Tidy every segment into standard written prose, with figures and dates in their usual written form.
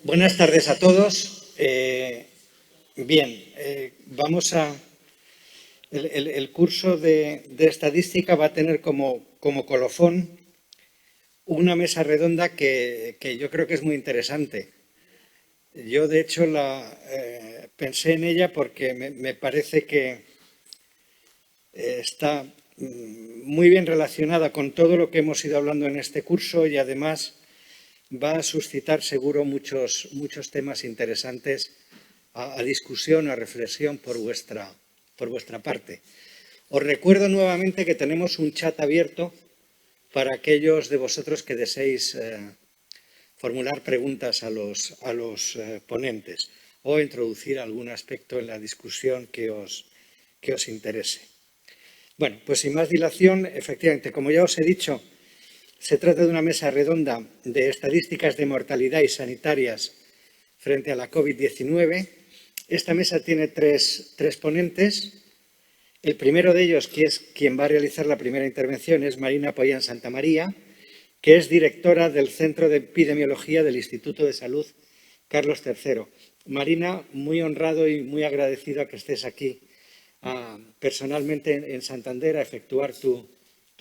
Buenas tardes a todos. Vamos a... El curso de estadística va a tener como colofón una mesa redonda que yo creo que es muy interesante. Yo, de hecho, pensé en ella porque me parece que está muy bien relacionada con todo lo que hemos ido hablando en este curso y además va a suscitar seguro muchos temas interesantes a discusión, a reflexión por vuestra parte. Os recuerdo nuevamente que tenemos un chat abierto para aquellos de vosotros que deseéis formular preguntas a los ponentes o introducir algún aspecto en la discusión que os interese. Bueno, pues sin más dilación, efectivamente, como ya os he dicho, se trata de una mesa redonda de estadísticas de mortalidad y sanitarias frente a la COVID-19. Esta mesa tiene tres ponentes. El primero de ellos, que es quien va a realizar la primera intervención, es Marina Pollán Santamaría, que es directora del Centro de Epidemiología del Instituto de Salud Carlos III. Marina, muy honrado y muy agradecido a que estés aquí personalmente en Santander a efectuar tu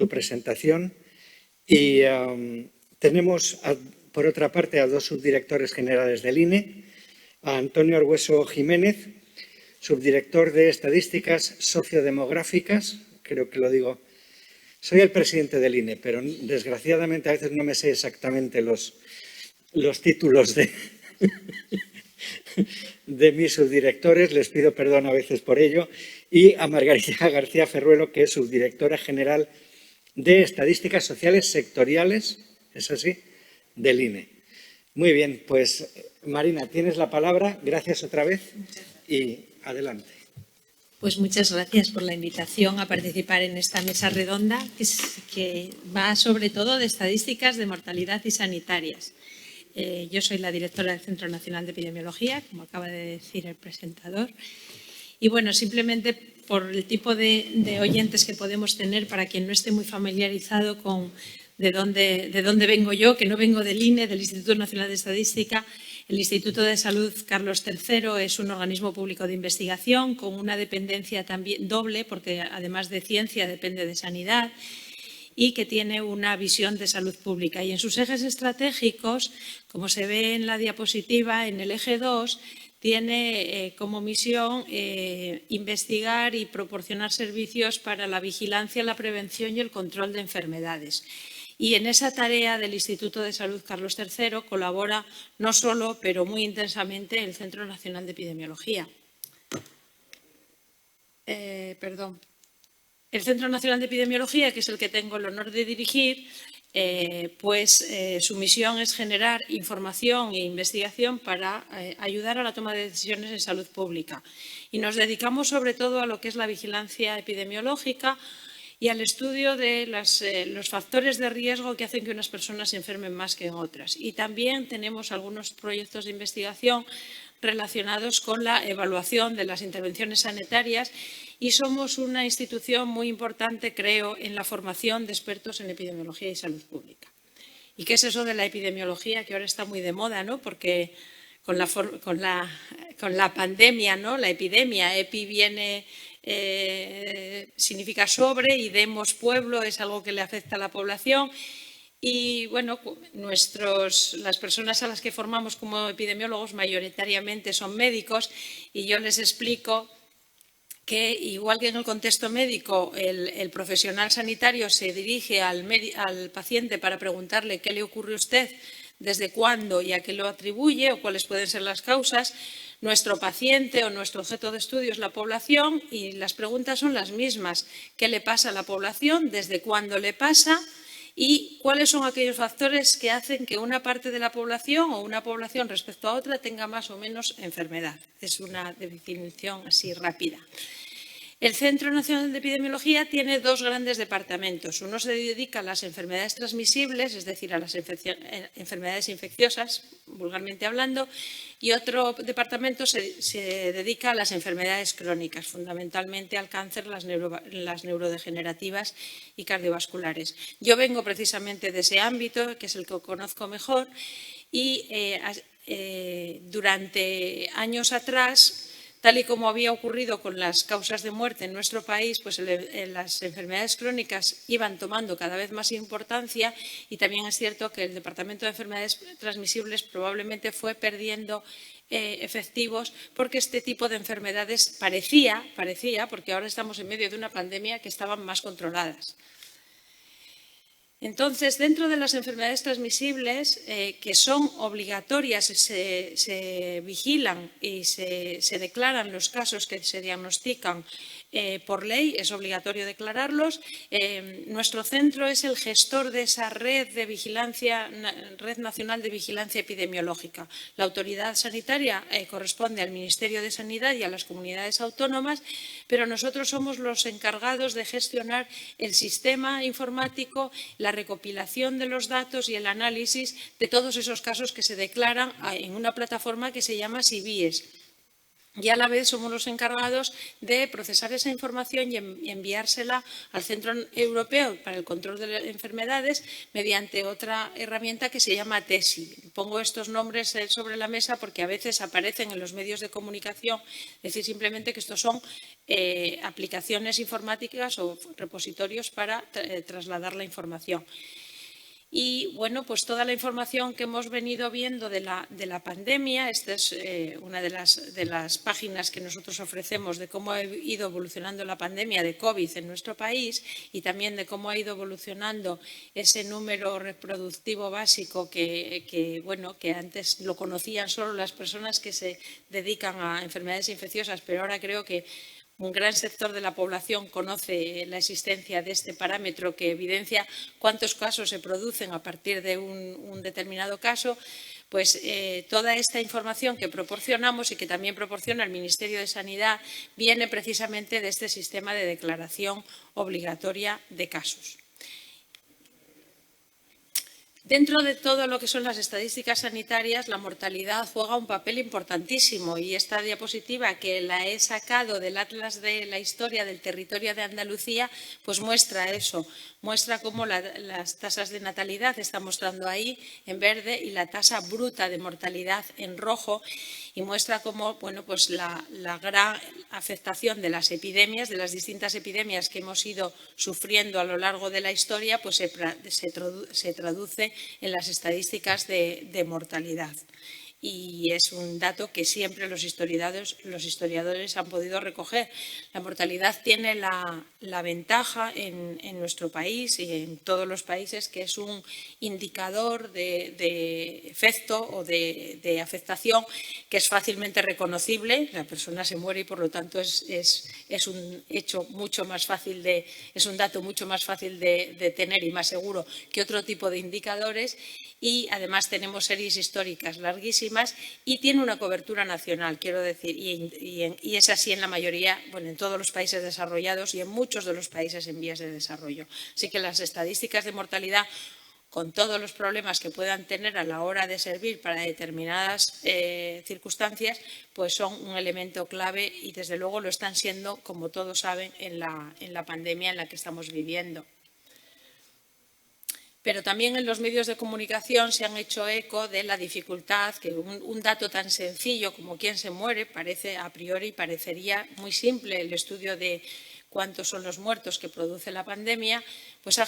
presentación. Y tenemos, por otra parte, a dos subdirectores generales del INE, a Antonio Argüeso Jiménez, subdirector de Estadísticas Sociodemográficas, creo que lo digo. Soy el presidente del INE, pero desgraciadamente a veces no me sé exactamente los títulos de mis subdirectores, les pido perdón a veces por ello, y a Margarita García Ferruelo, que es subdirectora general de Estadísticas Sociales Sectoriales, es así, del INE. Muy bien, pues Marina, tienes la palabra. Gracias otra vez y adelante. Pues muchas gracias por la invitación a participar en esta mesa redonda que va sobre todo de estadísticas de mortalidad y sanitarias. Yo soy la directora del Centro Nacional de Epidemiología, como acaba de decir el presentador. Y bueno, simplemente por el tipo de oyentes que podemos tener, para quien no esté muy familiarizado con de dónde vengo yo, que no vengo del INE, del Instituto Nacional de Estadística. El Instituto de Salud Carlos III es un organismo público de investigación con una dependencia también doble, porque además de ciencia depende de sanidad, y que tiene una visión de salud pública. Y en sus ejes estratégicos, como se ve en la diapositiva, en el eje 2, tiene como misión investigar y proporcionar servicios para la vigilancia, la prevención y el control de enfermedades. Y en esa tarea del Instituto de Salud Carlos III colabora no solo, pero muy intensamente, el Centro Nacional de Epidemiología. El Centro Nacional de Epidemiología, que es el que tengo el honor de dirigir, su misión es generar información e investigación para ayudar a la toma de decisiones en salud pública. Y nos dedicamos sobre todo a lo que es la vigilancia epidemiológica y al estudio de los factores de riesgo que hacen que unas personas se enfermen más que en otras. Y también tenemos algunos proyectos de investigación relacionados con la evaluación de las intervenciones sanitarias y somos una institución muy importante, creo, en la formación de expertos en epidemiología y salud pública. ¿Y qué es eso de la epidemiología? Que ahora está muy de moda, ¿no? Porque con la pandemia, ¿no? La epidemia, epi viene... significa sobre y demos pueblo, es algo que le afecta a la población. Y bueno, las personas a las que formamos como epidemiólogos mayoritariamente son médicos y yo les explico que igual que en el contexto médico el profesional sanitario se dirige al paciente para preguntarle qué le ocurre a usted, desde cuándo y a qué lo atribuye o cuáles pueden ser las causas. Nuestro paciente o nuestro objeto de estudio es la población y las preguntas son las mismas. ¿Qué le pasa a la población? ¿Desde cuándo le pasa? ¿Y cuáles son aquellos factores que hacen que una parte de la población o una población respecto a otra tenga más o menos enfermedad? Es una definición así rápida. El Centro Nacional de Epidemiología tiene dos grandes departamentos. Uno se dedica a las enfermedades transmisibles, es decir, a las enfermedades infecciosas, vulgarmente hablando, y otro departamento se dedica a las enfermedades crónicas, fundamentalmente al cáncer, las neurodegenerativas y cardiovasculares. Yo vengo precisamente de ese ámbito, que es el que conozco mejor, y durante años atrás, tal y como había ocurrido con las causas de muerte en nuestro país, pues las enfermedades crónicas iban tomando cada vez más importancia y también es cierto que el Departamento de Enfermedades Transmisibles probablemente fue perdiendo efectivos porque este tipo de enfermedades parecía, porque ahora estamos en medio de una pandemia, que estaban más controladas. Entonces, dentro de las enfermedades transmisibles que son obligatorias, se vigilan y se declaran los casos que se diagnostican por ley, es obligatorio declararlos. Nuestro centro es el gestor de esa red nacional de vigilancia epidemiológica. La autoridad sanitaria corresponde al Ministerio de Sanidad y a las comunidades autónomas, pero nosotros somos los encargados de gestionar el sistema informático, la recopilación de los datos y el análisis de todos esos casos que se declaran en una plataforma que se llama SIBIES. Y a la vez somos los encargados de procesar esa información y enviársela al Centro Europeo para el Control de Enfermedades mediante otra herramienta que se llama TESI. Pongo estos nombres sobre la mesa porque a veces aparecen en los medios de comunicación, es decir, simplemente que estos son aplicaciones informáticas o repositorios para trasladar la información. Y bueno, pues toda la información que hemos venido viendo de la pandemia, esta es una de las páginas que nosotros ofrecemos de cómo ha ido evolucionando la pandemia de COVID en nuestro país y también de cómo ha ido evolucionando ese número reproductivo básico que antes lo conocían solo las personas que se dedican a enfermedades infecciosas, pero ahora creo que un gran sector de la población conoce la existencia de este parámetro que evidencia cuántos casos se producen a partir de un determinado caso. Pues toda esta información que proporcionamos y que también proporciona el Ministerio de Sanidad viene precisamente de este sistema de declaración obligatoria de casos. Dentro de todo lo que son las estadísticas sanitarias, la mortalidad juega un papel importantísimo y esta diapositiva que la he sacado del Atlas de la Historia del Territorio de Andalucía, pues muestra eso, muestra cómo las tasas de natalidad están mostrando ahí en verde y la tasa bruta de mortalidad en rojo y muestra cómo pues la gran afectación de las epidemias, de las distintas epidemias que hemos ido sufriendo a lo largo de la historia, pues se traduce en las estadísticas de mortalidad. Y es un dato que siempre los historiadores han podido recoger. La mortalidad tiene la ventaja en nuestro país y en todos los países que es un indicador de efecto o de afectación que es fácilmente reconocible. La persona se muere y por lo tanto es un hecho mucho más fácil es un dato mucho más fácil de tener y más seguro que otro tipo de indicadores. Y además tenemos series históricas larguísimas y tiene una cobertura nacional, quiero decir, y es así en la mayoría, en todos los países desarrollados y en muchos de los países en vías de desarrollo. Así que las estadísticas de mortalidad, con todos los problemas que puedan tener a la hora de servir para determinadas circunstancias, pues son un elemento clave y desde luego lo están siendo, como todos saben, en la pandemia en la que estamos viviendo. Pero también en los medios de comunicación se han hecho eco de la dificultad que un dato tan sencillo como quién se muere a priori parecería muy simple. El estudio de cuántos son los muertos que produce la pandemia, pues ha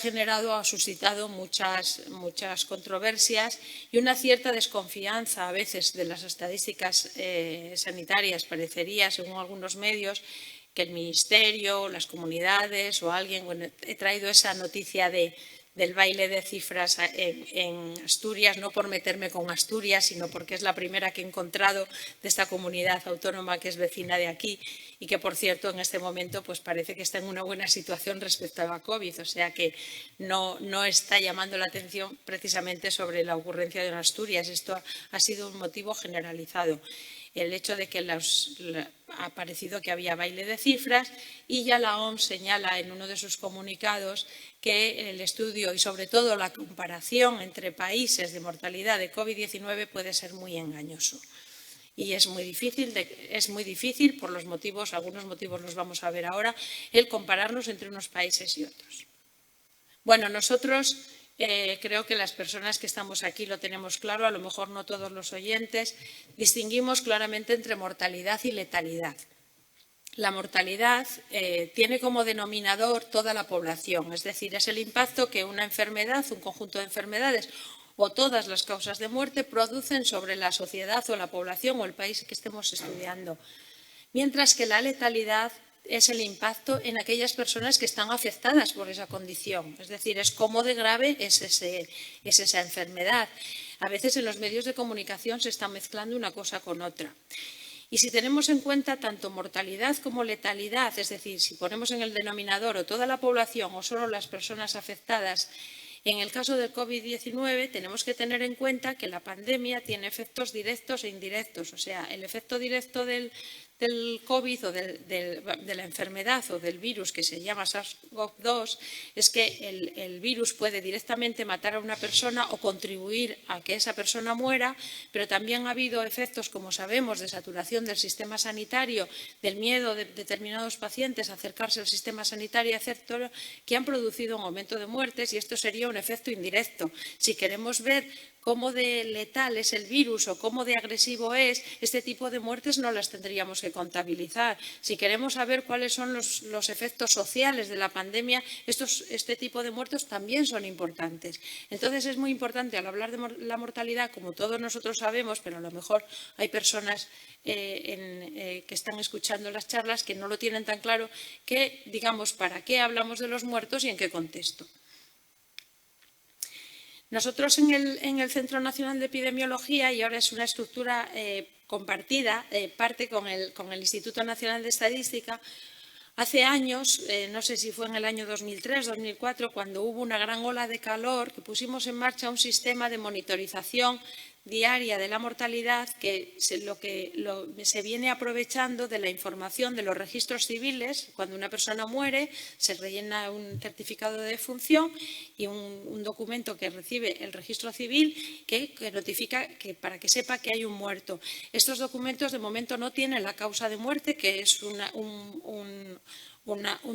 suscitado muchas controversias y una cierta desconfianza a veces de las estadísticas sanitarias. Parecería, según algunos medios, que el Ministerio, las comunidades o alguien, he traído esa noticia del baile de cifras en Asturias, no por meterme con Asturias, sino porque es la primera que he encontrado de esta comunidad autónoma que es vecina de aquí y que, por cierto, en este momento pues parece que está en una buena situación respecto a la COVID, o sea que no está llamando la atención precisamente sobre la ocurrencia de Asturias. Esto ha sido un motivo generalizado. El hecho de que ha parecido que había baile de cifras y ya la OMS señala en uno de sus comunicados que el estudio y sobre todo la comparación entre países de mortalidad de COVID-19 puede ser muy engañoso. Y es muy difícil por algunos motivos los vamos a ver ahora, el compararnos entre unos países y otros. Bueno, nosotros creo que las personas que estamos aquí lo tenemos claro, a lo mejor no todos los oyentes, distinguimos claramente entre mortalidad y letalidad. La mortalidad tiene como denominador toda la población, es decir, es el impacto que una enfermedad, un conjunto de enfermedades o todas las causas de muerte producen sobre la sociedad o la población o el país que estemos estudiando. Mientras que la letalidad es el impacto en aquellas personas que están afectadas por esa condición, es decir, es cómo de grave es esa enfermedad. A veces en los medios de comunicación se está mezclando una cosa con otra. Y si tenemos en cuenta tanto mortalidad como letalidad, es decir, si ponemos en el denominador o toda la población o solo las personas afectadas, en el caso del COVID-19 tenemos que tener en cuenta que la pandemia tiene efectos directos e indirectos. O sea, el efecto directo del COVID o de la enfermedad o del virus que se llama SARS-CoV-2 es que el virus puede directamente matar a una persona o contribuir a que esa persona muera, pero también ha habido efectos, como sabemos, de saturación del sistema sanitario, del miedo de determinados pacientes a acercarse al sistema sanitario, etcétera, que han producido un aumento de muertes y esto sería un efecto indirecto. Si queremos ver cómo de letal es el virus o cómo de agresivo es, este tipo de muertes no las tendríamos que contabilizar. Si queremos saber cuáles son los efectos sociales de la pandemia, este tipo de muertos también son importantes. Entonces, es muy importante al hablar de la mortalidad, como todos nosotros sabemos, pero a lo mejor hay personas que están escuchando las charlas que no lo tienen tan claro, que digamos para qué hablamos de los muertos y en qué contexto. Nosotros en el Centro Nacional de Epidemiología, y ahora es una estructura compartida, parte con el Instituto Nacional de Estadística, hace años, no sé si fue en el año 2003, 2004, cuando hubo una gran ola de calor, que pusimos en marcha un sistema de monitorización diaria de la mortalidad que se viene aprovechando de la información de los registros civiles. Cuando una persona muere, se rellena un certificado de defunción y un documento que recibe el registro civil que notifica para que sepa que hay un muerto. Estos documentos de momento no tienen la causa de muerte, que es un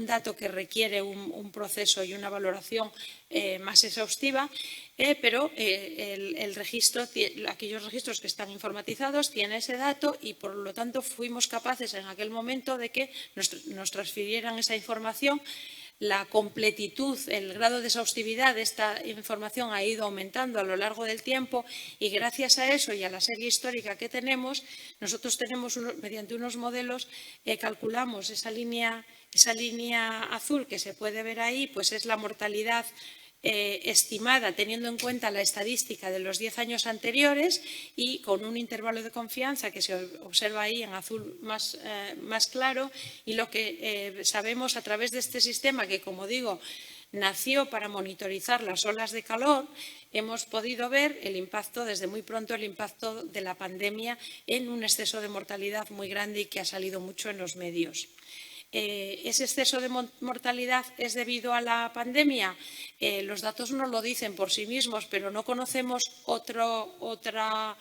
dato que requiere un proceso y una valoración más exhaustiva, pero aquellos registros que están informatizados tienen ese dato y, por lo tanto, fuimos capaces en aquel momento de que nos transfirieran esa información. La completitud, el grado de exhaustividad de esta información ha ido aumentando a lo largo del tiempo y gracias a eso y a la serie histórica que tenemos, nosotros tenemos, mediante unos modelos, calculamos esa línea azul que se puede ver ahí, pues es la mortalidad estimada teniendo en cuenta la estadística de los 10 años anteriores y con un intervalo de confianza que se observa ahí en azul más claro, y lo que sabemos a través de este sistema, que como digo nació para monitorizar las olas de calor, hemos podido ver el impacto, desde muy pronto, el impacto de la pandemia en un exceso de mortalidad muy grande y que ha salido mucho en los medios. ¿Ese exceso de mortalidad es debido a la pandemia? Los datos no lo dicen por sí mismos, pero no conocemos otra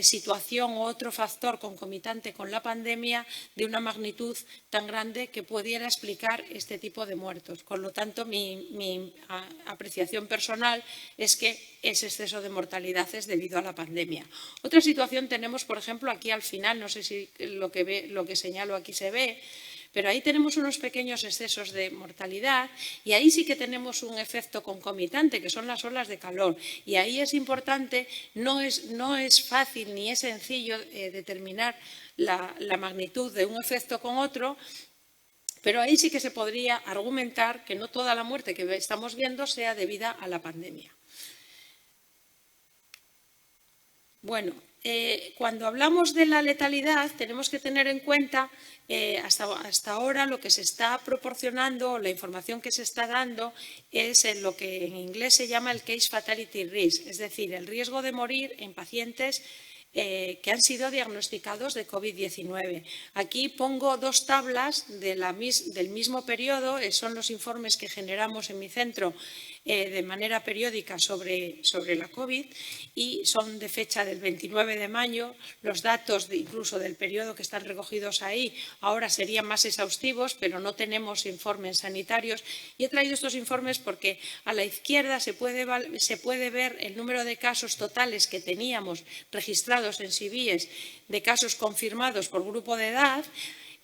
situación o otro factor concomitante con la pandemia de una magnitud tan grande que pudiera explicar este tipo de muertos. Por lo tanto, mi apreciación personal es que ese exceso de mortalidad es debido a la pandemia. Otra situación tenemos, por ejemplo, aquí al final, no sé si lo que señalo aquí se ve, pero ahí tenemos unos pequeños excesos de mortalidad y ahí sí que tenemos un efecto concomitante, que son las olas de calor. Y ahí es importante, no es fácil ni es sencillo determinar la magnitud de un efecto con otro, pero ahí sí que se podría argumentar que no toda la muerte que estamos viendo sea debida a la pandemia. Bueno, cuando hablamos de la letalidad tenemos que tener en cuenta hasta ahora lo que se está proporcionando, la información que se está dando es lo que en inglés se llama el case fatality risk, es decir, el riesgo de morir en pacientes que han sido diagnosticados de COVID-19. Aquí pongo dos tablas del mismo periodo, son los informes que generamos en mi centro de manera periódica sobre la COVID y son de fecha del 29 de mayo. Los datos incluso del periodo que están recogidos ahí ahora serían más exhaustivos, pero no tenemos informes sanitarios. Y he traído estos informes porque a la izquierda se puede ver el número de casos totales que teníamos registrados en SIBIES, de casos confirmados por grupo de edad.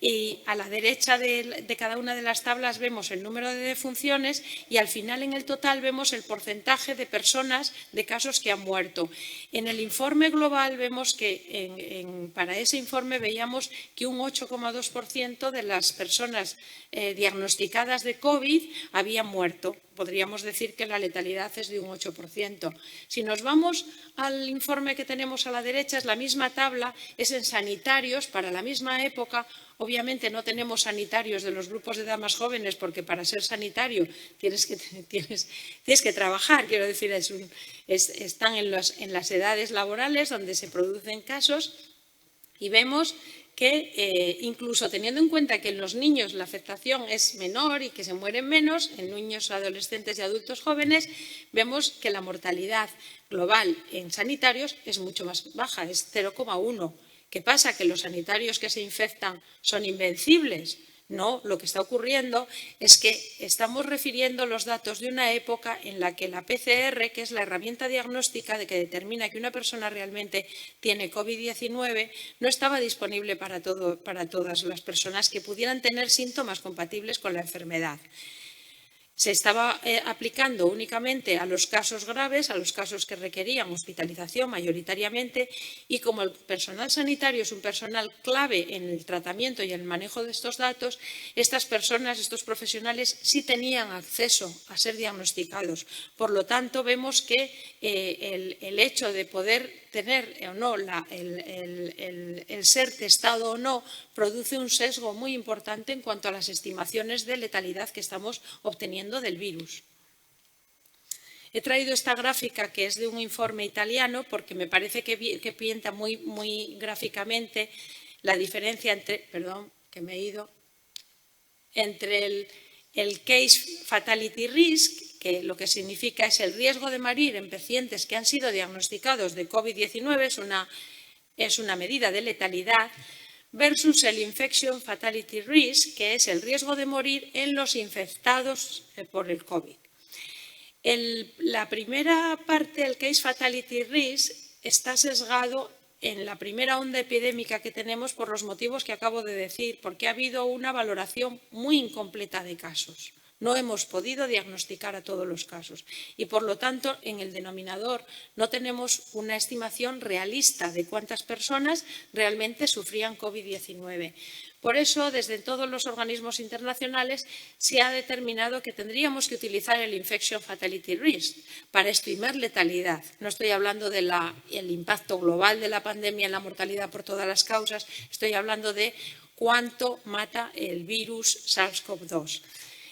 Y a la derecha de cada una de las tablas vemos el número de defunciones y al final en el total vemos el porcentaje de personas de casos que han muerto. En el informe global vemos que para ese informe veíamos que un 8,2% de las personas diagnosticadas de COVID habían muerto. Podríamos decir que la letalidad es de un 8%. Si nos vamos al informe que tenemos a la derecha, es la misma tabla, es en sanitarios para la misma época. Obviamente no tenemos sanitarios de los grupos de edad más jóvenes porque para ser sanitario tienes que trabajar, quiero decir, están en las edades laborales donde se producen casos y vemos que incluso teniendo en cuenta que en los niños la afectación es menor y que se mueren menos, en niños, adolescentes y adultos jóvenes, vemos que la mortalidad global en sanitarios es mucho más baja, es 0,1. ¿Qué pasa? ¿Que los sanitarios que se infectan son invencibles? No, lo que está ocurriendo es que estamos refiriendo los datos de una época en la que la PCR, que es la herramienta diagnóstica que determina que una persona realmente tiene COVID-19, no estaba disponible para todas las personas que pudieran tener síntomas compatibles con la enfermedad. Se estaba aplicando únicamente a los casos graves, a los casos que requerían hospitalización mayoritariamente, y como el personal sanitario es un personal clave en el tratamiento y el manejo de estos datos, estas personas, estos profesionales sí tenían acceso a ser diagnosticados. Por lo tanto, vemos que el hecho de poder tener o no el ser testado o no produce un sesgo muy importante en cuanto a las estimaciones de letalidad que estamos obteniendo del virus. He traído esta gráfica que es de un informe italiano porque me parece que pinta muy gráficamente la diferencia entre, entre el case fatality risk, que lo que significa es el riesgo de morir en pacientes que han sido diagnosticados de COVID-19, es una medida de letalidad, versus el infection fatality risk, que es el riesgo de morir en los infectados por el COVID. La primera parte, el case fatality risk, está sesgado en la primera onda epidémica que tenemos por los motivos que acabo de decir, porque ha habido una valoración muy incompleta de casos. No hemos podido diagnosticar a todos los casos y, por lo tanto, en el denominador no tenemos una estimación realista de cuántas personas realmente sufrían COVID-19. Por eso, desde todos los organismos internacionales se ha determinado que tendríamos que utilizar el Infection Fatality Risk para estimar letalidad. No estoy hablando del impacto global de la pandemia en la mortalidad por todas las causas, estoy hablando de cuánto mata el virus SARS-CoV-2.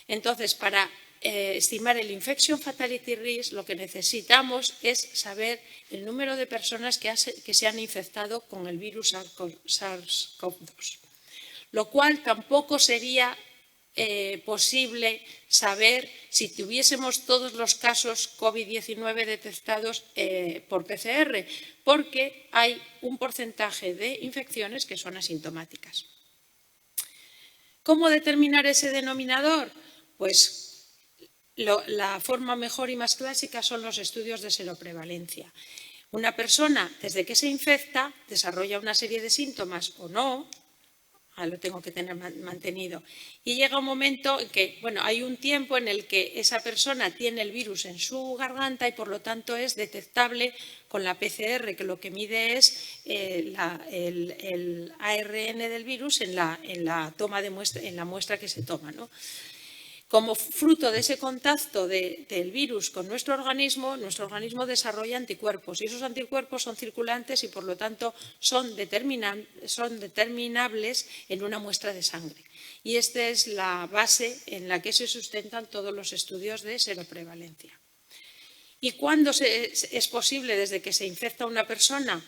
Entonces, para estimar el Infection Fatality Risk, lo que necesitamos es saber el número de personas que se han infectado con el virus SARS-CoV-2, lo cual tampoco sería posible saber si tuviésemos todos los casos COVID-19 detectados por PCR, porque hay un porcentaje de infecciones que son asintomáticas. ¿Cómo determinar ese denominador? Pues la forma mejor y más clásica son los estudios de seroprevalencia. Una persona, desde que se infecta, desarrolla una serie de síntomas o no, lo tengo que tener mantenido. Y llega un momento en que, hay un tiempo en el que esa persona tiene el virus en su garganta y por lo tanto es detectable con la PCR, que lo que mide es el ARN del virus en la toma de muestra, en la muestra que se toma, ¿no? Como fruto de ese contacto del virus con nuestro organismo desarrolla anticuerpos y esos anticuerpos son circulantes y por lo tanto son determinables en una muestra de sangre. Y esta es la base en la que se sustentan todos los estudios de seroprevalencia. ¿Y cuándo es posible, desde que se infecta una persona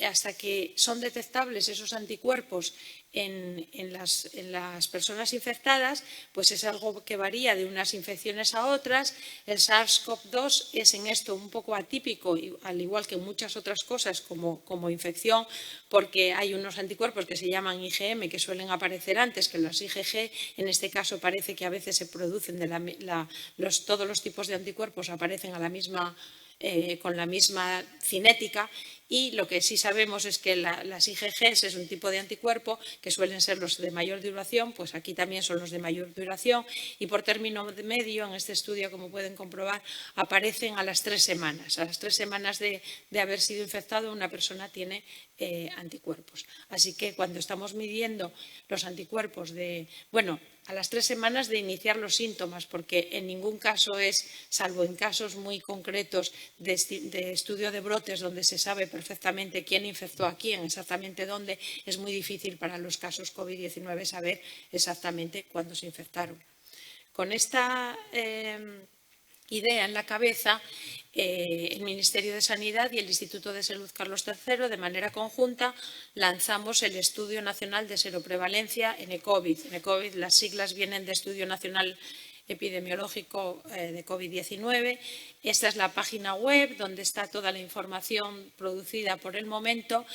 hasta que son detectables esos anticuerpos en las personas infectadas, pues es algo que varía de unas infecciones a otras. El SARS-CoV-2 es en esto un poco atípico, al igual que muchas otras cosas como infección, porque hay unos anticuerpos que se llaman IgM que suelen aparecer antes que los IgG. En este caso parece que a veces se producen todos los tipos de anticuerpos aparecen con la misma cinética, y lo que sí sabemos es que las IgGs es un tipo de anticuerpo que suelen ser los de mayor duración, pues aquí también son los de mayor duración, y por término medio en este estudio, como pueden comprobar, aparecen a las 3 semanas. A las 3 semanas de haber sido infectado, una persona tiene anticuerpos. Así que cuando estamos midiendo los anticuerpos a las 3 semanas de iniciar los síntomas, porque en ningún caso es, salvo en casos muy concretos de estudio de brotes donde se sabe perfectamente quién infectó a quién, exactamente dónde, es muy difícil para los casos COVID-19 saber exactamente cuándo se infectaron. Con esta idea en la cabeza, el Ministerio de Sanidad y el Instituto de Salud Carlos III, de manera conjunta, lanzamos el Estudio Nacional de Seroprevalencia en ECOVID. En ECOVID las siglas vienen de Estudio Nacional Epidemiológico de COVID-19. Esta es la página web donde está toda la información producida por el momento.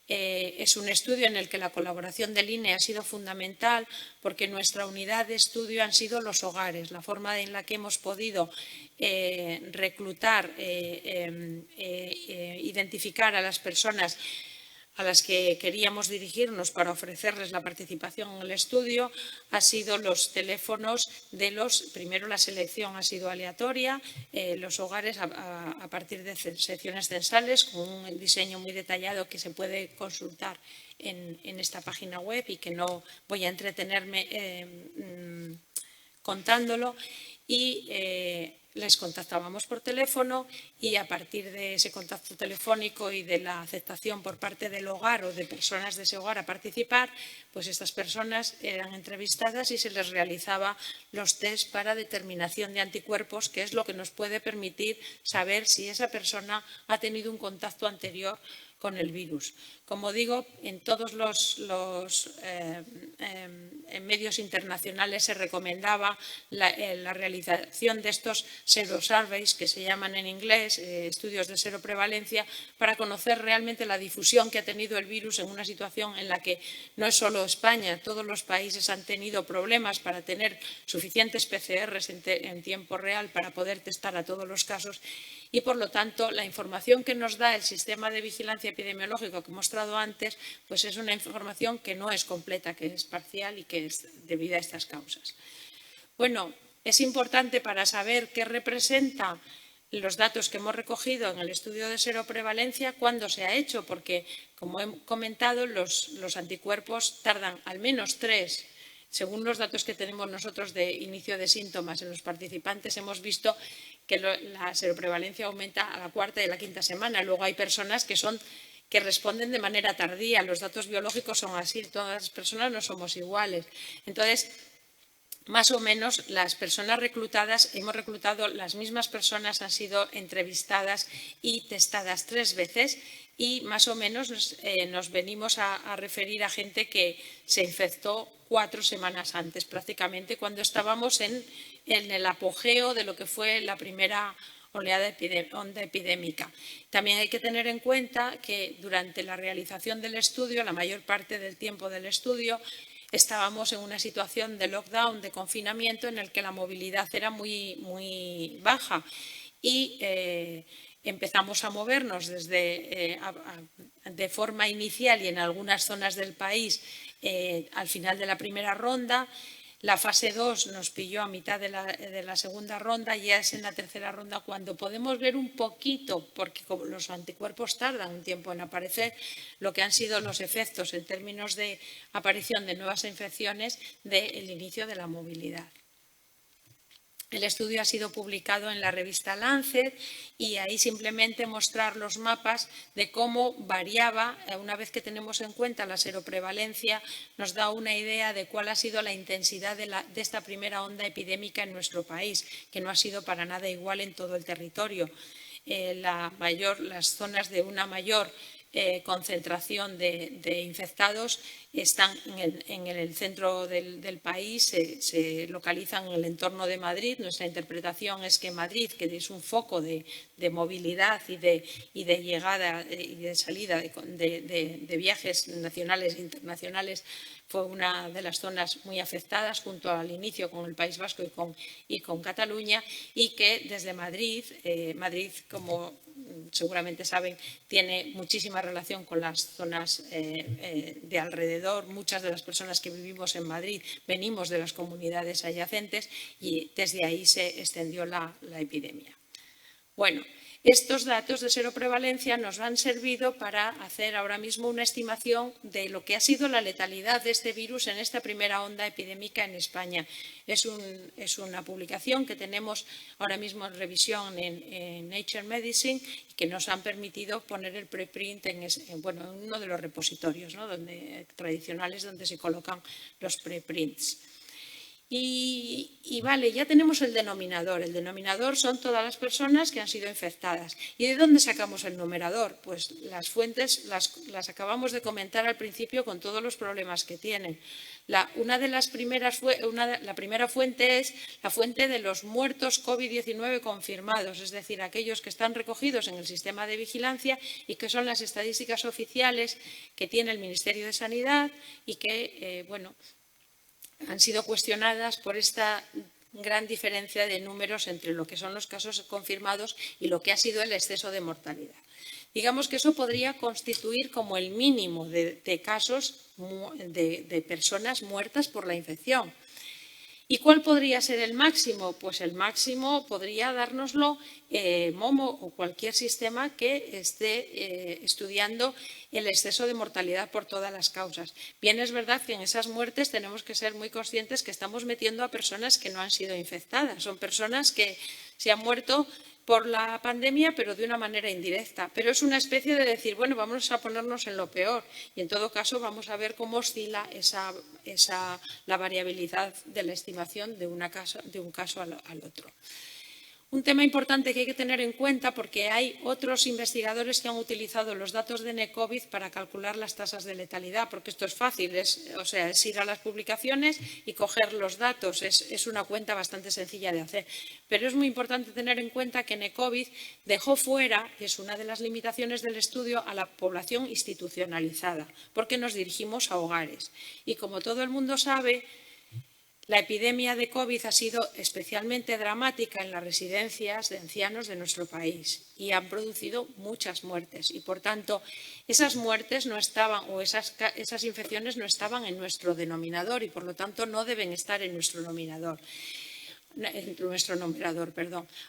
Es un estudio en el que la colaboración del INE ha sido fundamental, porque nuestra unidad de estudio han sido los hogares, la forma en la que hemos podido reclutar, identificar a las personas a las que queríamos dirigirnos para ofrecerles la participación en el estudio ha sido los teléfonos primero la selección ha sido aleatoria, los hogares a partir de secciones censales con un diseño muy detallado que se puede consultar en esta página web y que no voy a entretenerme contándolo, y les contactábamos por teléfono, y a partir de ese contacto telefónico y de la aceptación por parte del hogar o de personas de ese hogar a participar, pues estas personas eran entrevistadas y se les realizaba los test para determinación de anticuerpos, que es lo que nos puede permitir saber si esa persona ha tenido un contacto anterior con el virus. Como digo, en todos los medios internacionales se recomendaba la realización de estos serosurveys, que se llaman en inglés estudios de seroprevalencia, para conocer realmente la difusión que ha tenido el virus en una situación en la que no es solo España, todos los países han tenido problemas para tener suficientes PCRs en tiempo real para poder testar a todos los casos. Y, por lo tanto, la información que nos da el sistema de vigilancia epidemiológico que he mostrado antes, pues es una información que no es completa, que es parcial y que es debida a estas causas. Bueno, es importante para saber qué representa los datos que hemos recogido en el estudio de seroprevalencia cuándo se ha hecho, porque, como he comentado, los anticuerpos tardan al menos 3. Según los datos que tenemos nosotros de inicio de síntomas en los participantes, hemos visto que la seroprevalencia aumenta a la 4ª y la 5ª semana. Luego hay personas que responden de manera tardía. Los datos biológicos son así, todas las personas no somos iguales. Entonces, más o menos las personas reclutadas, hemos reclutado las mismas personas, han sido entrevistadas y testadas 3 veces, y más o menos nos venimos a referir a gente que se infectó 4 semanas antes, prácticamente cuando estábamos en el apogeo de lo que fue la primera onda epidémica. También hay que tener en cuenta que durante la realización del estudio, la mayor parte del tiempo del estudio, estábamos en una situación de lockdown, de confinamiento, en el que la movilidad era muy, muy baja, y empezamos a movernos de forma inicial y en algunas zonas del país al final de la primera ronda. La fase 2 nos pilló a mitad de la segunda ronda, y ya es en la tercera ronda cuando podemos ver un poquito, porque como los anticuerpos tardan un tiempo en aparecer, lo que han sido los efectos en términos de aparición de nuevas infecciones del inicio de la movilidad. El estudio ha sido publicado en la revista Lancet, y ahí simplemente mostrar los mapas de cómo variaba. Una vez que tenemos en cuenta la seroprevalencia, nos da una idea de cuál ha sido la intensidad de esta primera onda epidémica en nuestro país, que no ha sido para nada igual en todo el territorio. Las zonas de una mayor concentración de infectados están en el centro del país, se localizan en el entorno de Madrid. Nuestra interpretación es que Madrid, que es un foco de movilidad y de llegada y de salida de viajes nacionales e internacionales, fue una de las zonas muy afectadas, junto al inicio con el País Vasco y con Cataluña, y que desde Madrid, como seguramente saben, tiene muchísima relación con las zonas de alrededor. Muchas de las personas que vivimos en Madrid venimos de las comunidades adyacentes y desde ahí se extendió la epidemia. Bueno, estos datos de seroprevalencia nos han servido para hacer ahora mismo una estimación de lo que ha sido la letalidad de este virus en esta primera onda epidémica en España. Es una publicación que tenemos ahora mismo en revisión en Nature Medicine y que nos han permitido poner el preprint en uno de los repositorios, ¿no?, tradicionales donde se colocan los preprints. Y vale, ya tenemos el denominador. El denominador son todas las personas que han sido infectadas. ¿Y de dónde sacamos el numerador? Pues las fuentes las acabamos de comentar al principio con todos los problemas que tienen. La primera fuente es la fuente de los muertos COVID-19 confirmados, es decir, aquellos que están recogidos en el sistema de vigilancia y que son las estadísticas oficiales que tiene el Ministerio de Sanidad y que, han sido cuestionadas por esta gran diferencia de números entre lo que son los casos confirmados y lo que ha sido el exceso de mortalidad. Digamos que eso podría constituir como el mínimo de casos de personas muertas por la infección. ¿Y cuál podría ser el máximo? Pues el máximo podría dárnoslo Momo o cualquier sistema que esté estudiando el exceso de mortalidad por todas las causas. Bien, es verdad que en esas muertes tenemos que ser muy conscientes que estamos metiendo a personas que no han sido infectadas. Son personas que se han muerto por la pandemia, pero de una manera indirecta. Pero es una especie de decir, bueno, vamos a ponernos en lo peor y en todo caso vamos a ver cómo oscila la variabilidad de la estimación de un caso al otro. Un tema importante que hay que tener en cuenta, porque hay otros investigadores que han utilizado los datos de NECOVID para calcular las tasas de letalidad, porque esto es fácil, es ir a las publicaciones y coger los datos, es una cuenta bastante sencilla de hacer. Pero es muy importante tener en cuenta que NECOVID dejó fuera, y es una de las limitaciones del estudio, a la población institucionalizada, porque nos dirigimos a hogares. Y como todo el mundo sabe, la epidemia de COVID ha sido especialmente dramática en las residencias de ancianos de nuestro país y han producido muchas muertes y, por tanto, esas muertes no estaban o esas infecciones no estaban en nuestro denominador y, por lo tanto, no deben estar en nuestro numerador.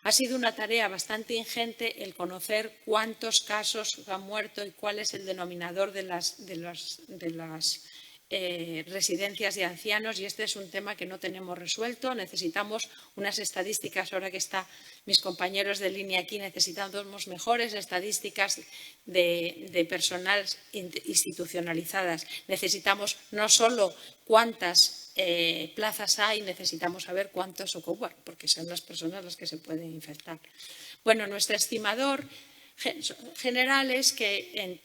Ha sido una tarea bastante ingente el conocer cuántos casos han muerto y cuál es el denominador de las residencias de ancianos, y este es un tema que no tenemos resuelto. Necesitamos unas estadísticas, ahora que están mis compañeros de línea aquí, necesitamos mejores estadísticas de personal institucionalizadas. Necesitamos no solo cuántas plazas hay, necesitamos saber cuántos ocupan, porque son las personas las que se pueden infectar. Bueno, nuestro estimador general es que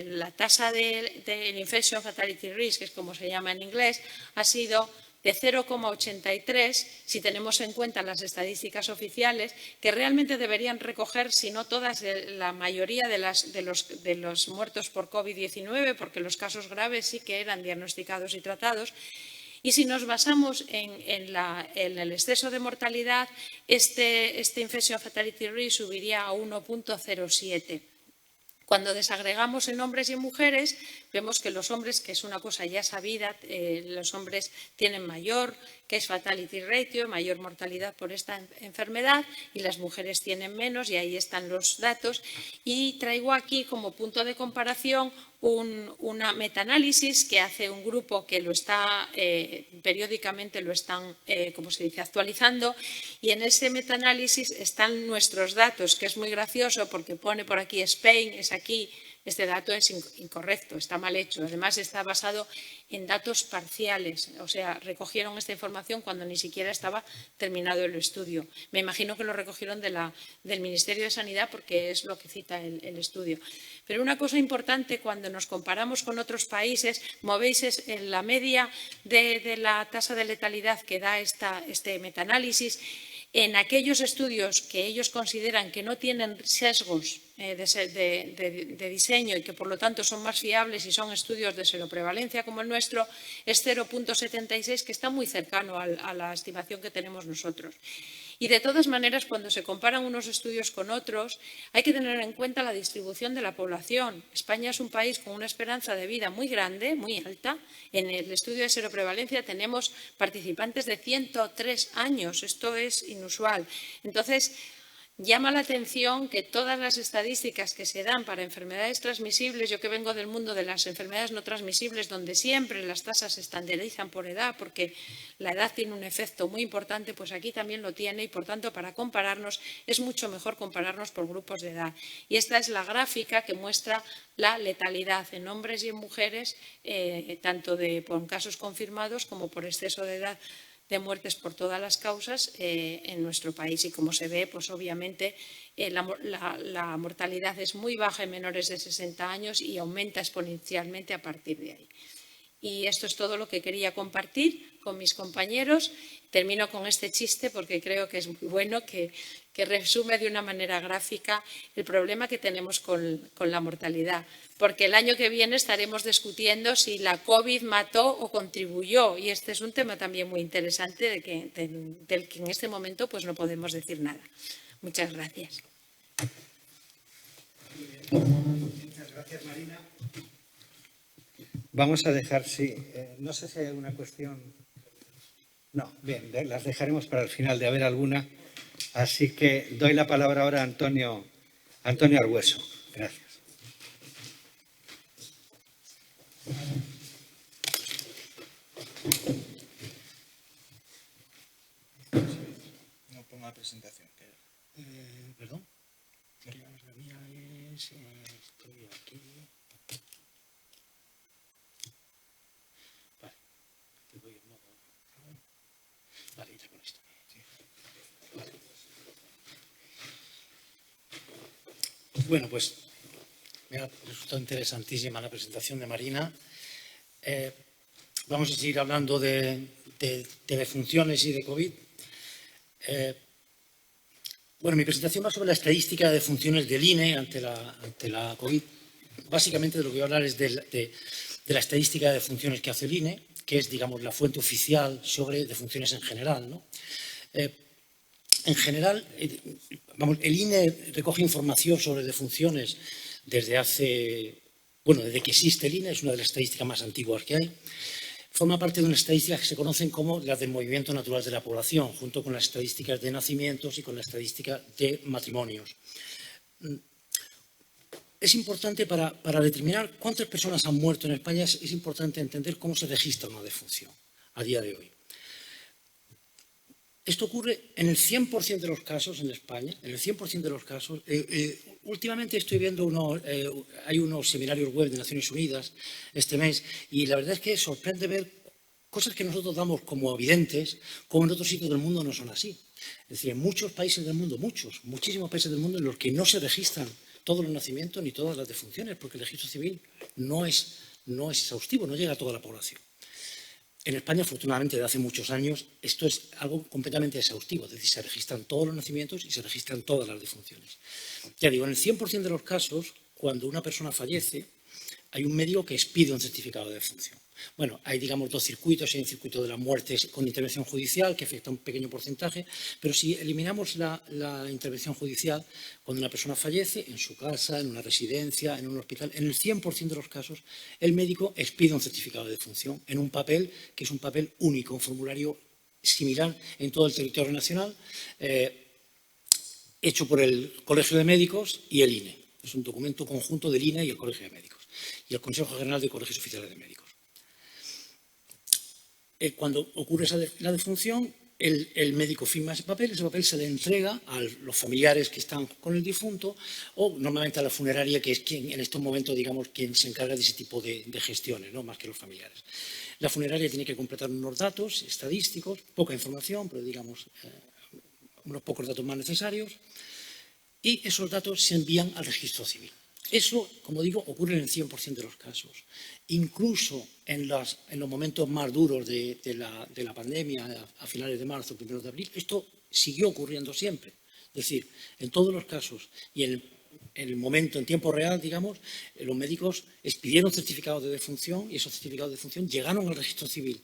la tasa de infection fatality risk, que es como se llama en inglés, ha sido de 0,83 si tenemos en cuenta las estadísticas oficiales, que realmente deberían recoger, si no todas, la mayoría de los muertos por COVID-19, porque los casos graves sí que eran diagnosticados y tratados. Y si nos basamos en el exceso de mortalidad, este infection fatality risk subiría a 1,07. Cuando desagregamos en hombres y en mujeres, vemos que los hombres, que es una cosa ya sabida, los hombres tienen mayor case fatality ratio, mayor mortalidad por esta enfermedad, y las mujeres tienen menos, y ahí están los datos. Y traigo aquí como punto de comparación una metaanálisis que hace un grupo que lo está periódicamente lo están, como se dice, actualizando, y en ese metaanálisis están nuestros datos, que es muy gracioso porque pone por aquí Spain, es aquí Este dato es incorrecto, está mal hecho. Además, está basado en datos parciales, o sea, recogieron esta información cuando ni siquiera estaba terminado el estudio. Me imagino que lo recogieron del Ministerio de Sanidad porque es lo que cita el estudio. Pero una cosa importante, cuando nos comparamos con otros países, como veis, es en la media de la tasa de letalidad que da este metaanálisis. En aquellos estudios que ellos consideran que no tienen sesgos de diseño y que, por lo tanto, son más fiables y son estudios de seroprevalencia como el nuestro, es 0,76, que está muy cercano a la estimación que tenemos nosotros. Y, de todas maneras, cuando se comparan unos estudios con otros, hay que tener en cuenta la distribución de la población. España es un país con una esperanza de vida muy grande, muy alta. En el estudio de seroprevalencia tenemos participantes de 103 años. Esto es inusual. Entonces, llama la atención que todas las estadísticas que se dan para enfermedades transmisibles, yo que vengo del mundo de las enfermedades no transmisibles, donde siempre las tasas se estandarizan por edad, porque la edad tiene un efecto muy importante, pues aquí también lo tiene y, por tanto, para compararnos es mucho mejor compararnos por grupos de edad. Y esta es la gráfica que muestra la letalidad en hombres y en mujeres, tanto por casos confirmados como por exceso de edad, de muertes por todas las causas en nuestro país. Y como se ve, pues obviamente la mortalidad es muy baja en menores de 60 años y aumenta exponencialmente a partir de ahí. Y esto es todo lo que quería compartir con mis compañeros. Termino con este chiste porque creo que es muy bueno, que resume de una manera gráfica el problema que tenemos con la mortalidad. Porque el año que viene estaremos discutiendo si la COVID mató o contribuyó. Y este es un tema también muy interesante del que en este momento pues no podemos decir nada. Muchas gracias. Muchas gracias, Marina. Vamos a dejar, sí, no sé si hay alguna cuestión. No, bien, las dejaremos para el final de haber alguna. Así que doy la palabra ahora a Antonio Argueso. Gracias. No pongo la presentación. ¿Perdón? La mía es... estoy aquí... Vale. Te doy el modo. Vale, ya con esto. Sí. Vale. Bueno, pues me ha resultado interesantísima la presentación de Marina. Vamos a seguir hablando de defunciones y de COVID. Bueno, mi presentación va sobre la estadística de defunciones del INE ante la COVID. Básicamente de lo que voy a hablar es de la estadística de defunciones que hace el INE, que es, digamos, la fuente oficial sobre defunciones en general, ¿no? En general, vamos, el INE recoge información sobre defunciones desde que existe el INE, es una de las estadísticas más antiguas que hay. Forma parte de unas estadísticas que se conocen como las del movimiento natural de la población, junto con las estadísticas de nacimientos y con la estadística de matrimonios. Es importante para determinar cuántas personas han muerto en España, es importante entender cómo se registra una defunción a día de hoy. Esto ocurre en el 100% de los casos en España, en el 100% de los casos. Últimamente estoy viendo hay unos seminarios web de Naciones Unidas este mes y la verdad es que sorprende ver cosas que nosotros damos como evidentes, como en otros sitios del mundo no son así. Es decir, en muchos países del mundo, muchísimos países del mundo en los que no se registran todos los nacimientos ni todas las defunciones, porque el registro civil no es exhaustivo, no llega a toda la población. En España, afortunadamente, desde hace muchos años, esto es algo completamente exhaustivo, es decir, se registran todos los nacimientos y se registran todas las defunciones. Ya digo, en el 100% de los casos, cuando una persona fallece, hay un médico que expide un certificado de defunción. Bueno, hay, digamos, dos circuitos. Hay un circuito de la muerte con intervención judicial, que afecta a un pequeño porcentaje, pero si eliminamos la intervención judicial, cuando una persona fallece en su casa, en una residencia, en un hospital, en el 100% de los casos, el médico expide un certificado de defunción en un papel que es un papel único, un formulario similar en todo el territorio nacional, hecho por el Colegio de Médicos y el INE. Es un documento conjunto del INE y el Colegio de Médicos y el Consejo General de Colegios Oficiales de Médicos. Cuando ocurre la defunción, el médico firma ese papel se le entrega a los familiares que están con el difunto o normalmente a la funeraria, que es quien en estos momentos, digamos, quien se encarga de ese tipo de gestiones, ¿no? Más que los familiares. La funeraria tiene que completar unos datos estadísticos, poca información, pero digamos unos pocos datos más necesarios, y esos datos se envían al registro civil. Eso, como digo, ocurre en el 100% de los casos. Incluso en los momentos más duros de la pandemia, a finales de marzo, primeros de abril, esto siguió ocurriendo siempre. Es decir, en todos los casos y en el momento, en tiempo real, digamos, los médicos expidieron certificados de defunción y esos certificados de defunción llegaron al registro civil.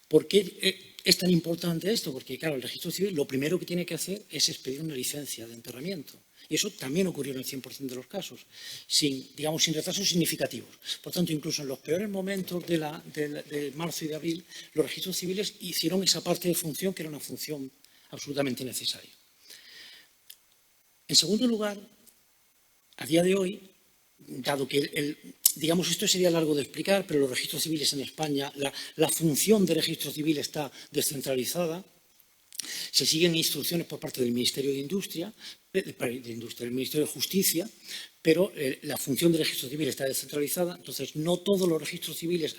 ¿Por qué es tan importante esto? Porque, claro, el registro civil lo primero que tiene que hacer es expedir una licencia de enterramiento. Y eso también ocurrió en el 100% de los casos, sin retrasos significativos. Por tanto, incluso en los peores momentos de marzo y de abril, los registros civiles hicieron esa parte de función que era una función absolutamente necesaria. En segundo lugar, a día de hoy, dado que digamos, esto sería largo de explicar, pero los registros civiles en España, la función de registro civil está descentralizada. Se siguen instrucciones por parte del Ministerio de Industria, del Ministerio de Justicia, pero la función del registro civil está descentralizada, entonces no todos los registros civiles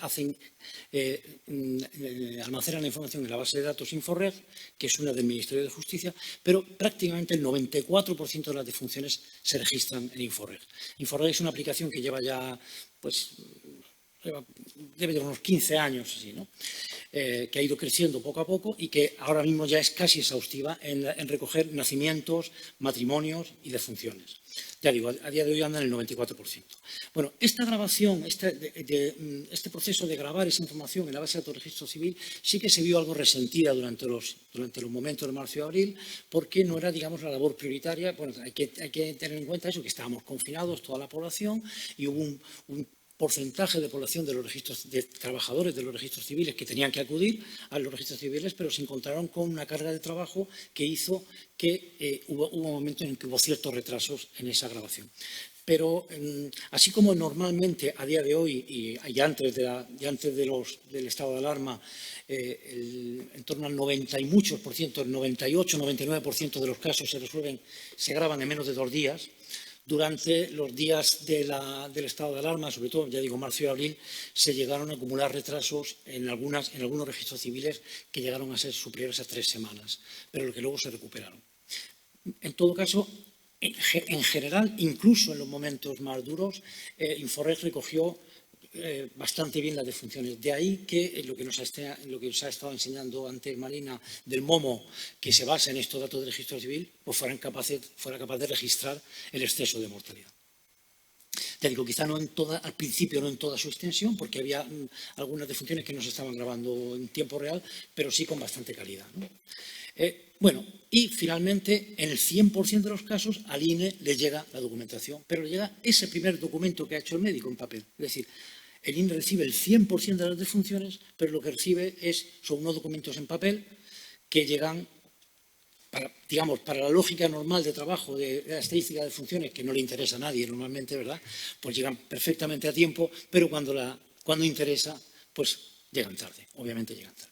almacenan la información en la base de datos Inforeg, que es una del Ministerio de Justicia, pero prácticamente el 94% de las defunciones se registran en Inforeg. Inforeg es una aplicación que lleva ya, pues, debe de unos 15 años, así, ¿no? Que ha ido creciendo poco a poco y que ahora mismo ya es casi exhaustiva en recoger nacimientos, matrimonios y defunciones. Ya digo, a día de hoy anda en el 94%. Bueno, esta grabación, este proceso de grabar esa información en la base de datos del registro civil sí que se vio algo resentida durante los momentos de marzo y abril, porque no era, digamos, la labor prioritaria. Bueno, hay que tener en cuenta eso, que estábamos confinados toda la población y hubo un porcentaje de población de los registros, de trabajadores de los registros civiles que tenían que acudir a los registros civiles, pero se encontraron con una carga de trabajo que hizo que hubo momentos en que hubo ciertos retrasos en esa grabación. Pero así como normalmente a día de hoy y antes del estado de alarma, en torno al 90 y muchos por ciento, el 98, 99% de los casos se graban en menos de 2 días. Durante los días del estado de alarma, sobre todo, ya digo, marzo y abril, se llegaron a acumular retrasos en algunos registros civiles que llegaron a ser superiores a 3 semanas, pero que luego se recuperaron. En todo caso, en general, incluso en los momentos más duros, Inforeg recogió bastante bien las defunciones. De ahí que lo que nos ha estado enseñando antes Marina del MOMO, que se basa en estos datos del registro civil, pues fuera capaz de registrar el exceso de mortalidad. Ya digo, quizá al principio no en toda su extensión, porque había algunas defunciones que no se estaban grabando en tiempo real, pero sí con bastante calidad, ¿no? Bueno, y finalmente, en el 100% de los casos, al INE le llega la documentación, pero le llega ese primer documento que ha hecho el médico en papel. Es decir, el INE recibe el 100% de las defunciones, pero lo que recibe son unos documentos en papel que llegan, para la lógica normal de trabajo de la estadística de defunciones, que no le interesa a nadie normalmente, ¿verdad? Pues llegan perfectamente a tiempo, pero cuando interesa, pues llegan tarde, obviamente llegan tarde.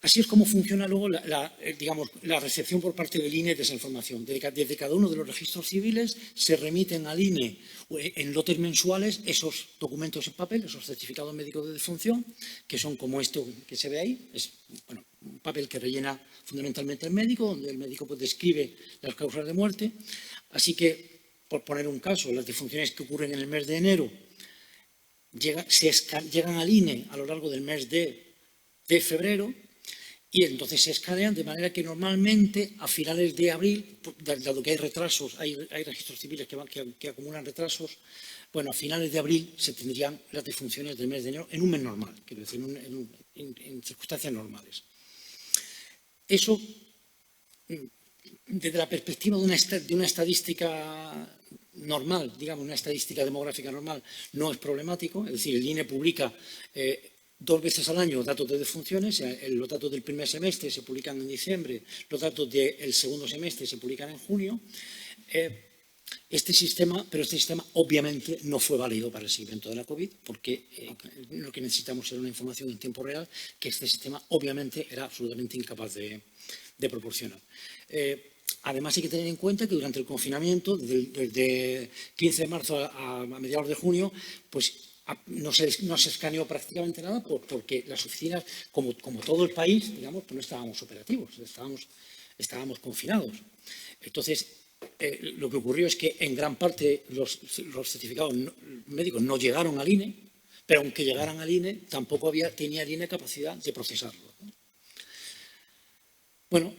Así es como funciona luego la recepción por parte del INE de esa información. Desde cada uno de los registros civiles se remiten al INE en lotes mensuales esos documentos en papel, esos certificados médicos de defunción, que son como este que se ve ahí. Es un papel que rellena fundamentalmente el médico, donde el médico pues, describe las causas de muerte. Así que, por poner un caso, las defunciones que ocurren en el mes de enero llegan al INE a lo largo del mes de febrero. Y entonces se escanean de manera que normalmente a finales de abril, dado que hay retrasos, hay registros civiles que acumulan retrasos, bueno, a finales de abril se tendrían las defunciones del mes de enero en un mes normal, quiero decir, en circunstancias normales. Eso, desde la perspectiva de una estadística normal, digamos, una estadística demográfica normal, no es problemático, es decir, el INE publica 2 veces al año datos de defunciones, los datos del primer semestre se publican en diciembre, los datos del segundo semestre se publican en junio. Este sistema obviamente no fue válido para el seguimiento de la COVID porque lo que necesitamos era una información en tiempo real que este sistema obviamente era absolutamente incapaz de proporcionar. Además, hay que tener en cuenta que durante el confinamiento, desde 15 de marzo a mediados de junio, pues no se escaneó prácticamente nada porque las oficinas, como todo el país, digamos, pues no estábamos operativos, estábamos confinados. Entonces, lo que ocurrió es que en gran parte los certificados médicos no llegaron al INE, pero aunque llegaran al INE, tampoco tenía el INE capacidad de procesarlo, ¿no? Bueno,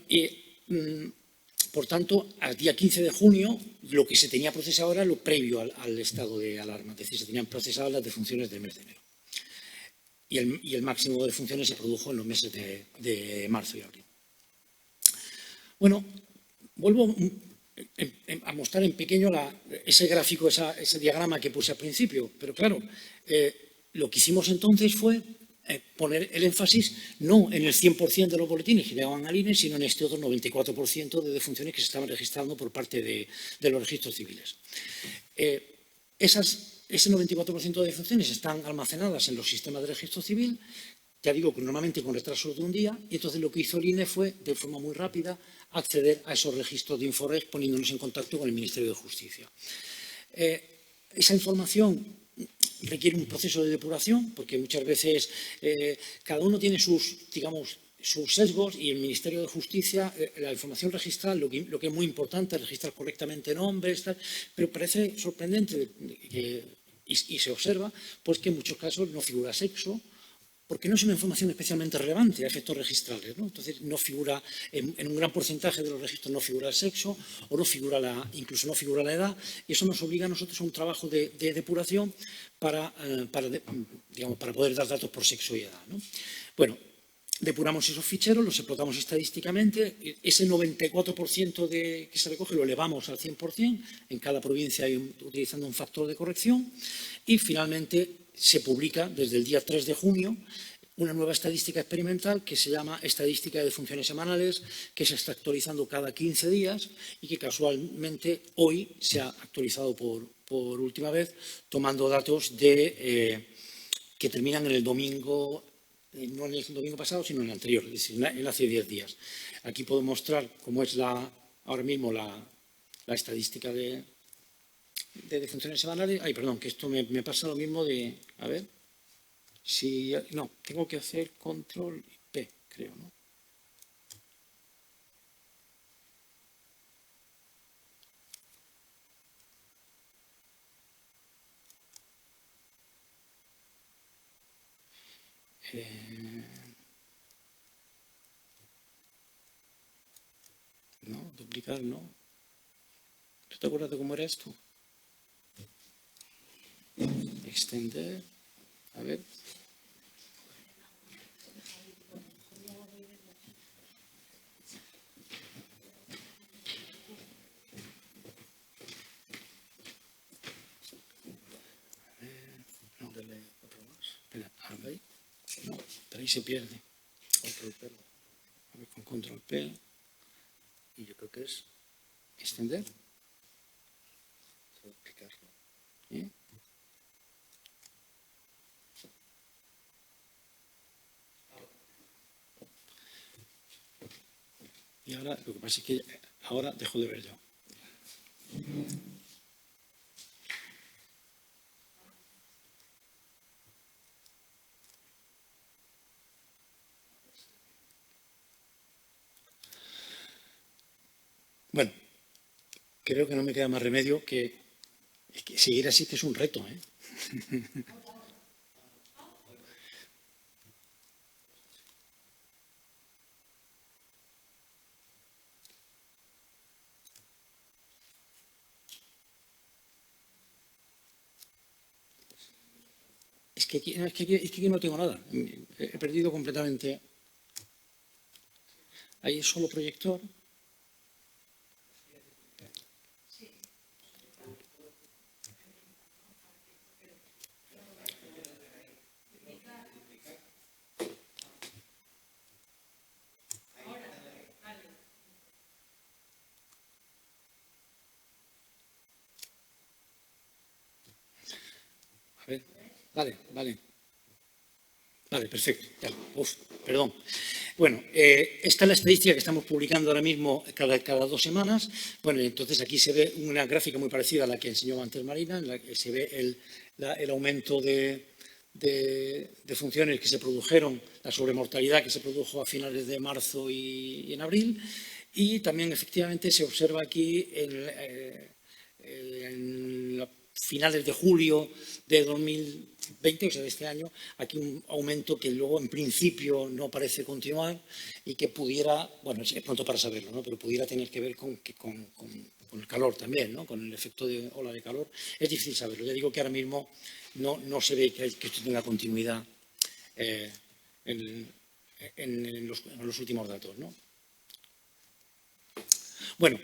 por tanto, al día 15 de junio, lo que se tenía procesado era lo previo al estado de alarma, es decir, se tenían procesadas las defunciones del mes de enero. Y el máximo de defunciones se produjo en los meses de marzo y abril. Bueno, vuelvo a mostrar en pequeño ese gráfico, ese diagrama que puse al principio, pero claro, lo que hicimos entonces fue poner el énfasis no en el 100% de los boletines que llegaban al INE, sino en este otro 94% de defunciones que se estaban registrando por parte de los registros civiles. Ese 94% de defunciones están almacenadas en los sistemas de registro civil, ya digo que normalmente con retraso de un día, y entonces lo que hizo el INE fue, de forma muy rápida, acceder a esos registros de Inforex poniéndonos en contacto con el Ministerio de Justicia. Esa información requiere un proceso de depuración, porque muchas veces cada uno tiene sus sesgos y el Ministerio de Justicia, la información registral, lo que es muy importante es registrar correctamente nombres, tal, pero parece sorprendente y se observa pues que en muchos casos no figura sexo, porque no es una información especialmente relevante a efectos registrales, ¿no? Entonces, no figura, en un gran porcentaje de los registros no figura el sexo o incluso no figura la edad, y eso nos obliga a nosotros a un trabajo de depuración para poder dar datos por sexo y edad, ¿no? Bueno, depuramos esos ficheros, los explotamos estadísticamente, ese 94% que se recoge lo elevamos al 100%, en cada provincia utilizando un factor de corrección, y finalmente se publica desde el día 3 de junio una nueva estadística experimental que se llama Estadística de Defunciones Semanales, que se está actualizando cada 15 días y que casualmente hoy se ha actualizado por última vez, tomando datos que terminan en el domingo, no en el domingo pasado, sino en el anterior, es decir, en hace 10 días. Aquí puedo mostrar cómo es ahora mismo la estadística de defunciones semanales. Ay, perdón, que esto me pasa lo mismo de... A ver, no, tengo que hacer control P, creo, ¿no? No, duplicar, no. ¿Tú te acuerdas de cómo era esto? Extender, a ver. No, dale otro más. Espera, ahí. No, pero ahí se pierde. Control P. A ver, con control P. Y yo creo que es extender. ¿Eh? Y ahora, lo que pasa es que ahora dejo de ver yo. Bueno, creo que no me queda más remedio que seguir así, que es un reto, ¿eh? Es que aquí no tengo nada. He perdido completamente. Ahí es solo proyector. Vale. Vale, perfecto. Perdón. Bueno, esta es la estadística que estamos publicando ahora mismo cada 2 semanas. Bueno, entonces aquí se ve una gráfica muy parecida a la que enseñó antes Marina, en la que se ve el aumento de funciones que se produjeron, la sobremortalidad que se produjo a finales de marzo y en abril. Y también, efectivamente, se observa aquí en finales de julio de 2020, o sea, de este año, aquí un aumento que luego en principio no parece continuar y que pudiera, bueno, es pronto para saberlo, ¿no? Pero pudiera tener que ver con el calor también, ¿no? Con el efecto de ola de calor. Es difícil saberlo. Ya digo que ahora mismo no se ve que esto tenga continuidad en los últimos datos, ¿no? Bueno,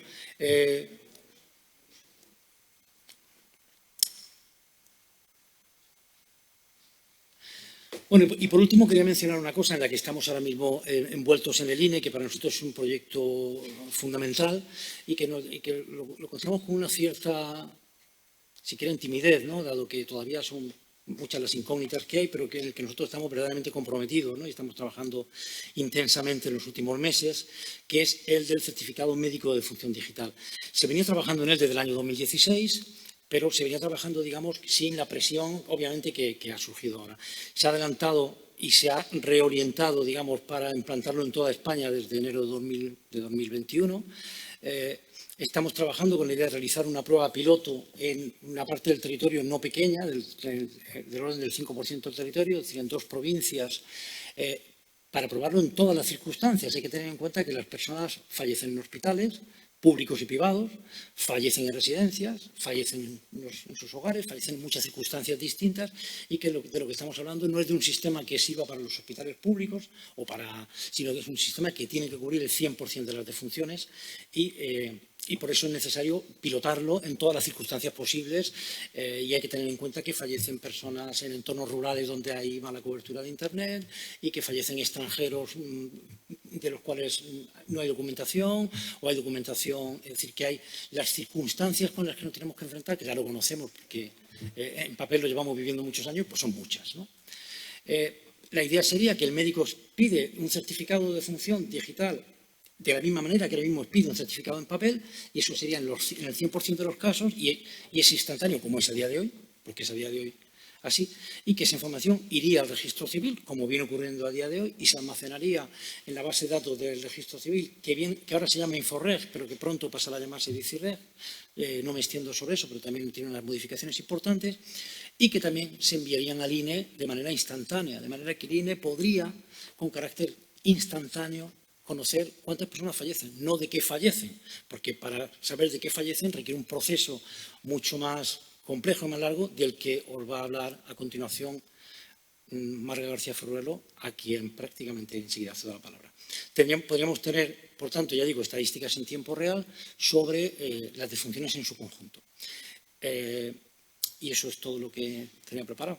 y por último quería mencionar una cosa en la que estamos ahora mismo envueltos en el INE, que para nosotros es un proyecto fundamental y que lo consideramos con una cierta, si quieren, timidez, ¿no? Dado que todavía son muchas las incógnitas que hay, pero en el que nosotros estamos verdaderamente comprometidos, ¿no? Y estamos trabajando intensamente en los últimos meses, que es el del certificado médico de defunción digital. Se venía trabajando en él desde el año 2016, pero se venía trabajando, digamos, sin la presión, obviamente, que ha surgido ahora. Se ha adelantado y se ha reorientado, digamos, para implantarlo en toda España desde enero de 2021. Estamos trabajando con la idea de realizar una prueba piloto en una parte del territorio no pequeña, del orden del 5% del territorio, es decir, en 2 provincias, para probarlo en todas las circunstancias. Hay que tener en cuenta que las personas fallecen en hospitales públicos y privados, fallecen en residencias, fallecen en sus hogares, fallecen en muchas circunstancias distintas y que de lo que estamos hablando no es de un sistema que sirva para los hospitales públicos, sino que es un sistema que tiene que cubrir el 100% de las defunciones y por eso es necesario pilotarlo en todas las circunstancias posibles y hay que tener en cuenta que fallecen personas en entornos rurales donde hay mala cobertura de Internet y que fallecen extranjeros de los cuales no hay documentación o hay documentación, es decir, que hay las circunstancias con las que nos tenemos que enfrentar, que ya lo conocemos porque en papel lo llevamos viviendo muchos años, pues son muchas, ¿no? La idea sería que el médico pide un certificado de defunción digital de la misma manera que ahora mismo pide un certificado en papel, y eso sería en el 100% de los casos, y es instantáneo como es a día de hoy, porque es a día de hoy así, y que esa información iría al registro civil, como viene ocurriendo a día de hoy, y se almacenaría en la base de datos del registro civil, que ahora se llama Inforreg, pero que pronto pasará a llamarse Dicirreg. No me extiendo sobre eso, pero también tiene unas modificaciones importantes, y que también se enviarían al INE de manera instantánea, de manera que el INE podría, con carácter instantáneo, conocer cuántas personas fallecen, no de qué fallecen, porque para saber de qué fallecen requiere un proceso mucho más complejo y más largo del que os va a hablar a continuación Marga García Ferruelo, a quien prácticamente enseguida cedo la palabra. Podríamos tener, por tanto, ya digo, estadísticas en tiempo real sobre las defunciones en su conjunto. Y eso es todo lo que tenía preparado.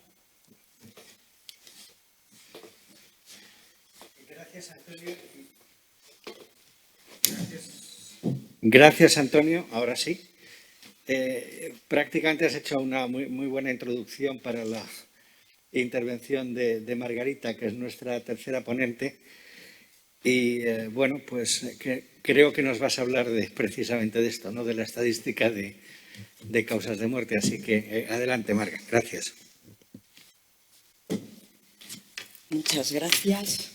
Gracias, Antonio. Gracias, Antonio. Ahora sí. Prácticamente has hecho una muy buena introducción para la intervención de Margarita, que es nuestra tercera ponente. Y bueno, pues creo que nos vas a hablar precisamente de esto, ¿no? De la estadística de causas de muerte. Así que adelante, Marga. Gracias. Muchas gracias.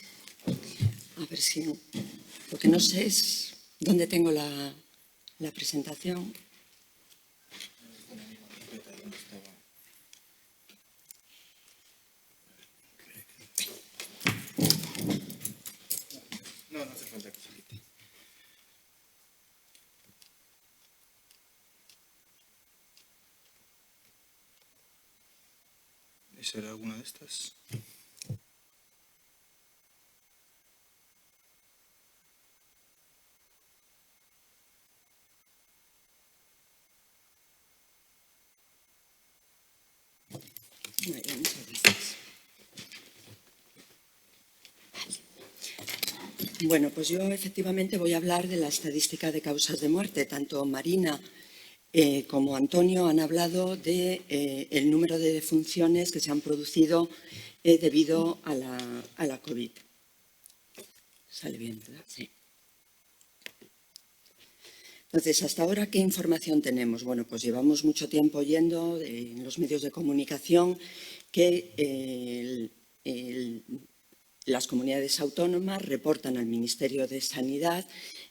A ver si... Lo que no sé es dónde tengo la presentación. No hace falta que se quite. ¿Esa era alguna de estas? Muy bien, muchas gracias. Bueno, pues yo efectivamente voy a hablar de la estadística de causas de muerte. Tanto Marina como Antonio, han hablado del número de defunciones que se han producido debido a la COVID. Sale bien, ¿verdad? Sí. Entonces, hasta ahora, ¿qué información tenemos? Bueno, pues llevamos mucho tiempo oyendo en los medios de comunicación que las comunidades autónomas reportan al Ministerio de Sanidad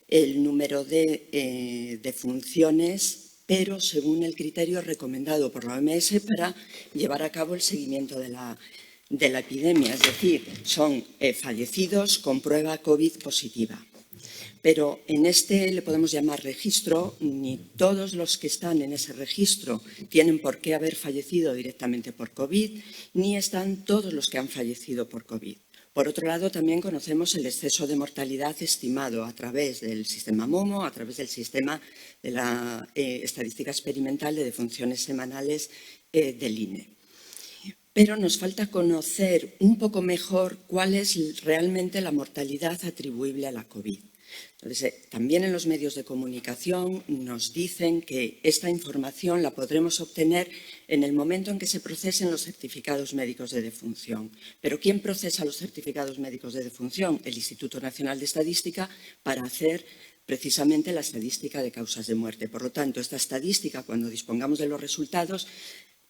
el número de defunciones, pero según el criterio recomendado por la OMS para llevar a cabo el seguimiento de la epidemia, es decir, son fallecidos con prueba COVID positiva. Pero en este le podemos llamar registro, ni todos los que están en ese registro tienen por qué haber fallecido directamente por COVID, ni están todos los que han fallecido por COVID. Por otro lado, también conocemos el exceso de mortalidad estimado a través del sistema MOMO, a través del sistema de la estadística experimental de defunciones semanales del INE. Pero nos falta conocer un poco mejor cuál es realmente la mortalidad atribuible a la COVID. Entonces, también en los medios de comunicación nos dicen que esta información la podremos obtener en el momento en que se procesen los certificados médicos de defunción. ¿Pero quién procesa los certificados médicos de defunción? El Instituto Nacional de Estadística, para hacer precisamente la estadística de causas de muerte. Por lo tanto, esta estadística, cuando dispongamos de los resultados,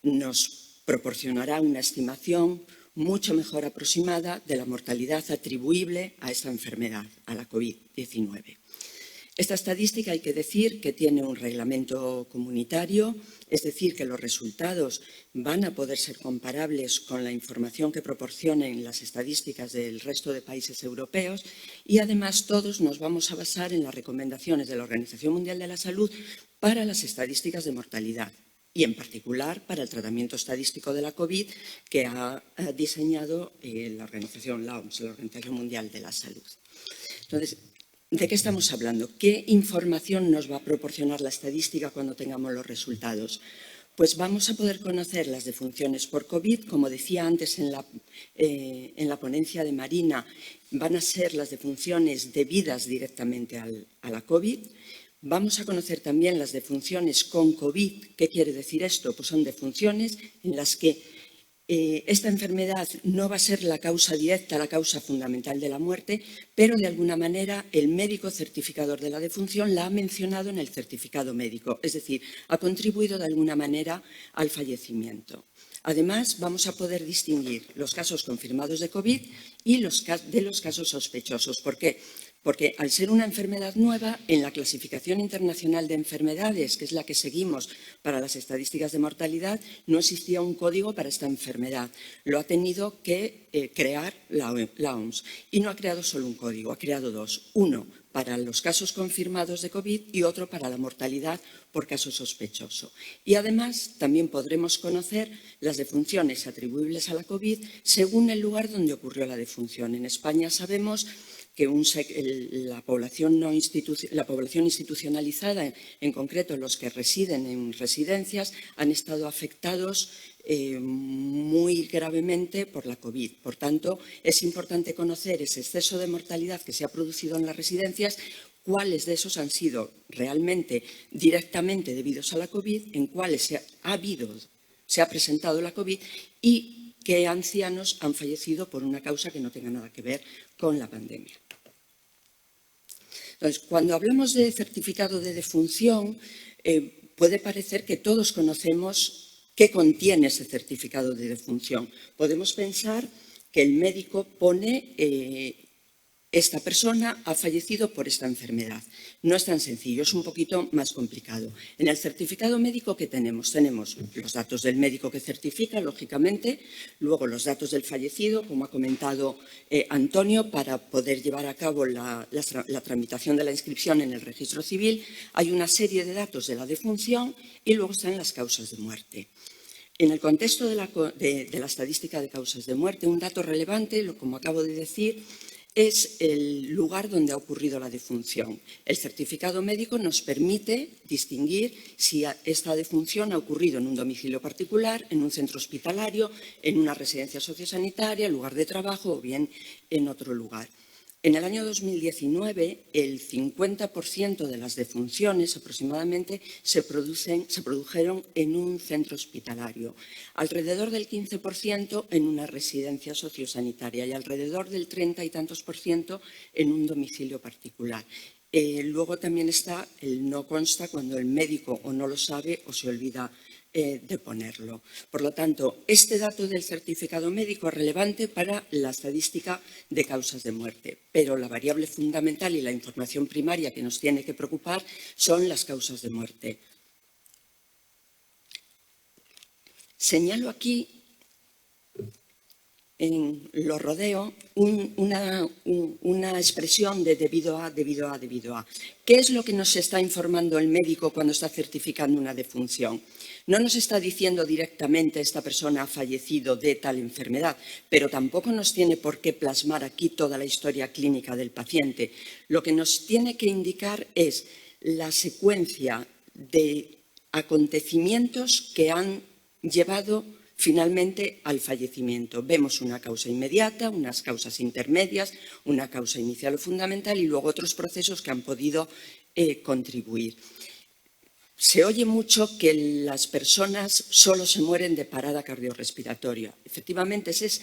nos proporcionará una estimación mucho mejor aproximada de la mortalidad atribuible a esta enfermedad, a la COVID-19. Esta estadística hay que decir que tiene un reglamento comunitario, es decir, que los resultados van a poder ser comparables con la información que proporcionen las estadísticas del resto de países europeos y además todos nos vamos a basar en las recomendaciones de la Organización Mundial de la Salud para las estadísticas de mortalidad, y en particular para el tratamiento estadístico de la COVID que ha diseñado la organización, la OMS, la Organización Mundial de la Salud. Entonces, ¿de qué estamos hablando? ¿Qué información nos va a proporcionar la estadística cuando tengamos los resultados? Pues vamos a poder conocer las defunciones por COVID, como decía antes en la ponencia de Marina, van a ser las defunciones debidas directamente a la COVID. Vamos a conocer también las defunciones con COVID. ¿Qué quiere decir esto? Pues son defunciones en las que esta enfermedad no va a ser la causa directa, la causa fundamental de la muerte, pero de alguna manera el médico certificador de la defunción la ha mencionado en el certificado médico, es decir, ha contribuido de alguna manera al fallecimiento. Además, vamos a poder distinguir los casos confirmados de COVID y de los casos sospechosos. ¿Por qué? Porque al ser una enfermedad nueva, en la clasificación internacional de enfermedades, que es la que seguimos para las estadísticas de mortalidad, no existía un código para esta enfermedad. Lo ha tenido que crear la OMS. Y no ha creado solo un código, ha creado dos. Uno para los casos confirmados de COVID y otro para la mortalidad por caso sospechoso. Y además también podremos conocer las defunciones atribuibles a la COVID según el lugar donde ocurrió la defunción. En España sabemos que la población institucionalizada, en concreto los que residen en residencias, han estado afectados muy gravemente por la COVID. Por tanto, es importante conocer ese exceso de mortalidad que se ha producido en las residencias, cuáles de esos han sido realmente directamente debidos a la COVID, en cuáles se ha presentado la COVID y qué ancianos han fallecido por una causa que no tenga nada que ver con la pandemia. Entonces, cuando hablamos de certificado de defunción, puede parecer que todos conocemos qué contiene ese certificado de defunción. Podemos pensar que el médico pone esta persona ha fallecido por esta enfermedad. No es tan sencillo, es un poquito más complicado. En el certificado médico, ¿qué tenemos? Tenemos los datos del médico que certifica, lógicamente, luego los datos del fallecido, como ha comentado Antonio, para poder llevar a cabo la tramitación de la inscripción en el registro civil. Hay una serie de datos de la defunción y luego están las causas de muerte. En el contexto de la estadística de causas de muerte, un dato relevante, como acabo de decir, es el lugar donde ha ocurrido la defunción. El certificado médico nos permite distinguir si esta defunción ha ocurrido en un domicilio particular, en un centro hospitalario, en una residencia sociosanitaria, lugar de trabajo o bien en otro lugar. En el año 2019, el 50% de las defunciones aproximadamente se produjeron en un centro hospitalario, alrededor del 15% en una residencia sociosanitaria y alrededor del 30 y tantos % en un domicilio particular. Luego también está el no consta cuando el médico o no lo sabe o se olvida de ponerlo. Por lo tanto, este dato del certificado médico es relevante para la estadística de causas de muerte, pero la variable fundamental y la información primaria que nos tiene que preocupar son las causas de muerte. Señalo aquí, lo rodeo, una expresión de debido a. ¿Qué es lo que nos está informando el médico cuando está certificando una defunción? No nos está diciendo directamente esta persona ha fallecido de tal enfermedad, pero tampoco nos tiene por qué plasmar aquí toda la historia clínica del paciente. Lo que nos tiene que indicar es la secuencia de acontecimientos que han llevado finalmente al fallecimiento. Vemos una causa inmediata, unas causas intermedias, una causa inicial o fundamental y luego otros procesos que han podido contribuir. Se oye mucho que las personas solo se mueren de parada cardiorrespiratoria. Efectivamente, ese es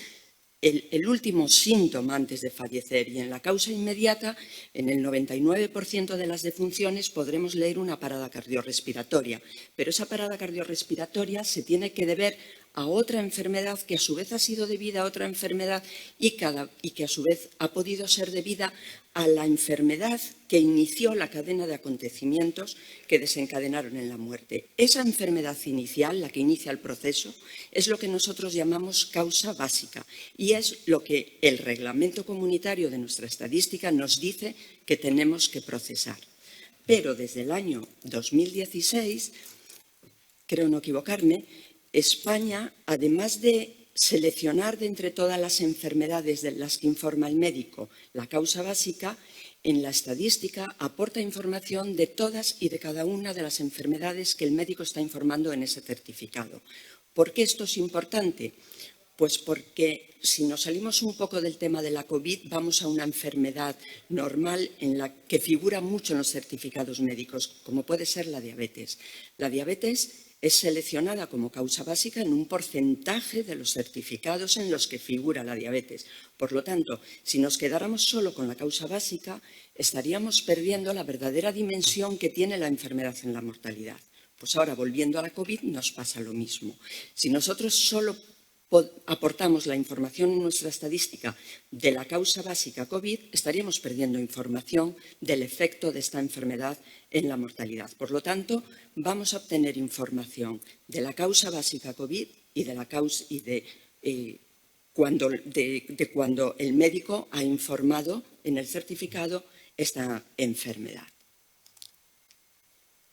el último síntoma antes de fallecer y en la causa inmediata, en el 99% de las defunciones podremos leer una parada cardiorrespiratoria, pero esa parada cardiorrespiratoria se tiene que deber a otra enfermedad que a su vez ha sido debida a otra enfermedad y que a su vez ha podido ser debida a la enfermedad que inició la cadena de acontecimientos que desencadenaron en la muerte. Esa enfermedad inicial, la que inicia el proceso, es lo que nosotros llamamos causa básica y es lo que el reglamento comunitario de nuestra estadística nos dice que tenemos que procesar. Pero desde el año 2016, creo no equivocarme, España, además de seleccionar de entre todas las enfermedades de las que informa el médico la causa básica, en la estadística aporta información de todas y de cada una de las enfermedades que el médico está informando en ese certificado. ¿Por qué esto es importante? Pues porque si nos salimos un poco del tema de la COVID, vamos a una enfermedad normal en la que figura mucho en los certificados médicos, como puede ser la diabetes. La diabetes es seleccionada como causa básica en un porcentaje de los certificados en los que figura la diabetes. Por lo tanto, si nos quedáramos solo con la causa básica, estaríamos perdiendo la verdadera dimensión que tiene la enfermedad en la mortalidad. Pues ahora, volviendo a la COVID, nos pasa lo mismo. Si nosotros solo aportamos la información en nuestra estadística de la causa básica COVID, estaríamos perdiendo información del efecto de esta enfermedad en la mortalidad. Por lo tanto, vamos a obtener información de la causa básica COVID y de cuando el médico ha informado en el certificado esta enfermedad.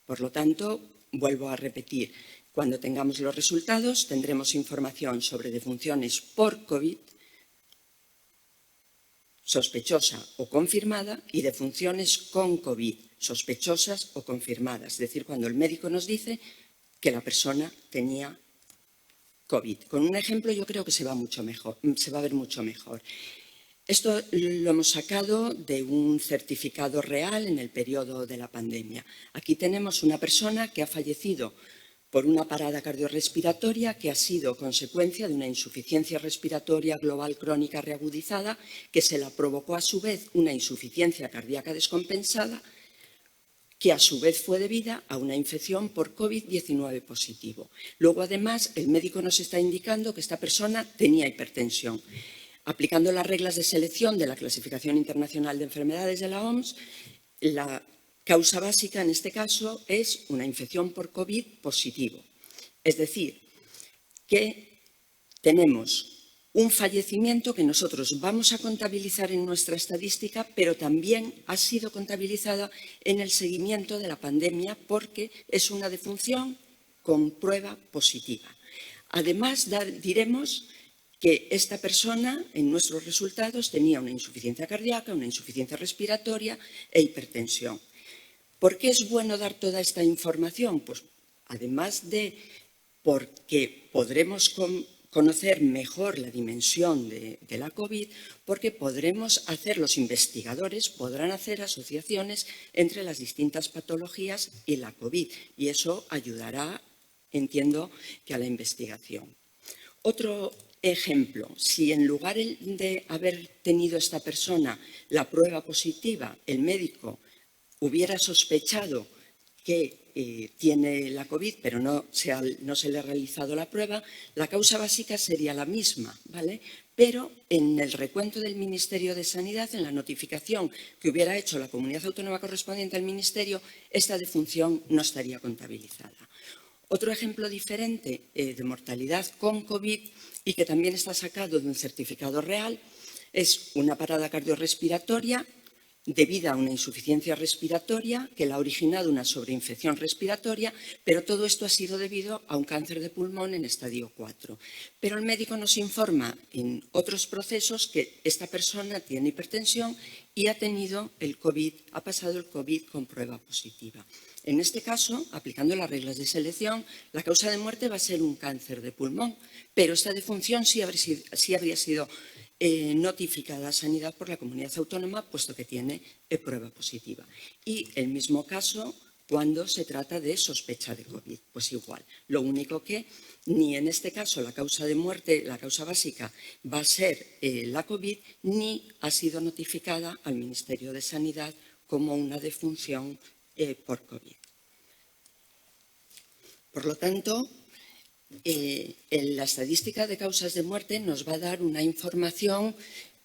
Por lo tanto, vuelvo a repetir, cuando tengamos los resultados tendremos información sobre defunciones por COVID sospechosa o confirmada y defunciones con COVID sospechosas o confirmadas. Es decir, cuando el médico nos dice que la persona tenía COVID. Con un ejemplo yo creo que se va a ver mucho mejor. Esto lo hemos sacado de un certificado real en el periodo de la pandemia. Aquí tenemos una persona que ha fallecido por una parada cardiorrespiratoria que ha sido consecuencia de una insuficiencia respiratoria global crónica reagudizada que se la provocó a su vez una insuficiencia cardíaca descompensada que a su vez fue debida a una infección por COVID-19 positivo. Luego, además, el médico nos está indicando que esta persona tenía hipertensión. Aplicando las reglas de selección de la Clasificación Internacional de Enfermedades de la OMS, la causa básica en este caso es una infección por COVID positivo. Es decir, que tenemos un fallecimiento que nosotros vamos a contabilizar en nuestra estadística, pero también ha sido contabilizada en el seguimiento de la pandemia porque es una defunción con prueba positiva. Además, diremos que esta persona en nuestros resultados tenía una insuficiencia cardíaca, una insuficiencia respiratoria e hipertensión. ¿Por qué es bueno dar toda esta información? Pues además de porque podremos conocer mejor la dimensión de la COVID, porque los investigadores podrán hacer asociaciones entre las distintas patologías y la COVID, y eso ayudará, entiendo, que a la investigación. Otro ejemplo, si en lugar de haber tenido esta persona la prueba positiva, el médico hubiera sospechado que tiene la COVID, pero no se le ha realizado la prueba, la causa básica sería la misma, ¿vale? Pero en el recuento del Ministerio de Sanidad, en la notificación que hubiera hecho la comunidad autónoma correspondiente al Ministerio, esta defunción no estaría contabilizada. Otro ejemplo diferente de mortalidad con COVID y que también está sacado de un certificado real es una parada cardiorrespiratoria debida a una insuficiencia respiratoria que la ha originado una sobreinfección respiratoria, pero todo esto ha sido debido a un cáncer de pulmón en estadio 4. Pero el médico nos informa en otros procesos que esta persona tiene hipertensión y ha tenido el COVID, ha pasado el COVID con prueba positiva. En este caso, aplicando las reglas de selección, la causa de muerte va a ser un cáncer de pulmón, pero esta defunción sí habría sido notificada a Sanidad por la comunidad autónoma, puesto que tiene prueba positiva. Y el mismo caso cuando se trata de sospecha de COVID, pues igual. Lo único que ni en este caso la causa de muerte, la causa básica, va a ser la COVID, ni ha sido notificada al Ministerio de Sanidad como una defunción por COVID. Por lo tanto, la estadística de causas de muerte nos va a dar una información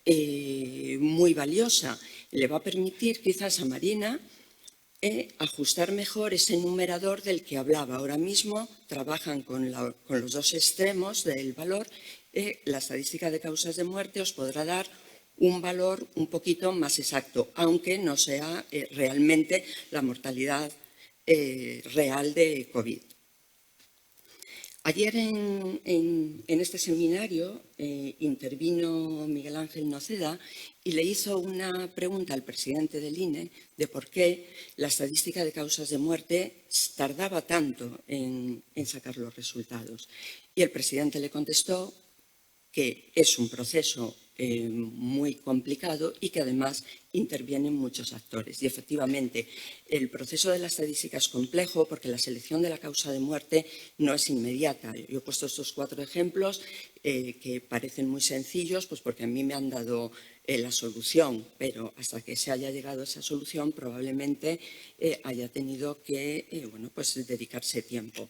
muy valiosa. Le va a permitir quizás a Marina ajustar mejor ese numerador del que hablaba. Ahora mismo trabajan con los dos extremos del valor. La estadística de causas de muerte os podrá dar un valor un poquito más exacto, aunque no sea realmente la mortalidad real de COVID. Ayer en este seminario intervino Miguel Ángel Noceda y le hizo una pregunta al presidente del INE de por qué la estadística de causas de muerte tardaba tanto en sacar los resultados. Y el presidente le contestó que es un proceso muy complicado y que además intervienen muchos actores. Y efectivamente, el proceso de la estadística es complejo porque la selección de la causa de muerte no es inmediata. Yo he puesto estos 4 ejemplos que parecen muy sencillos, pues porque a mí me han dado la solución, pero hasta que se haya llegado a esa solución probablemente haya tenido que pues dedicarse tiempo.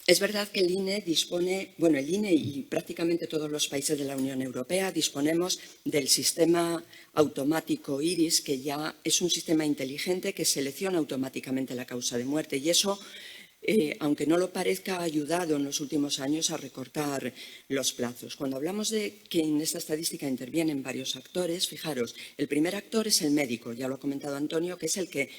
Es verdad que el INE dispone, el INE y prácticamente todos los países de la Unión Europea disponemos del sistema automático IRIS, que ya es un sistema inteligente que selecciona automáticamente la causa de muerte y eso, aunque no lo parezca, ha ayudado en los últimos años a recortar los plazos. Cuando hablamos de que en esta estadística intervienen varios actores, fijaros, el primer actor es el médico, ya lo ha comentado Antonio, que es el que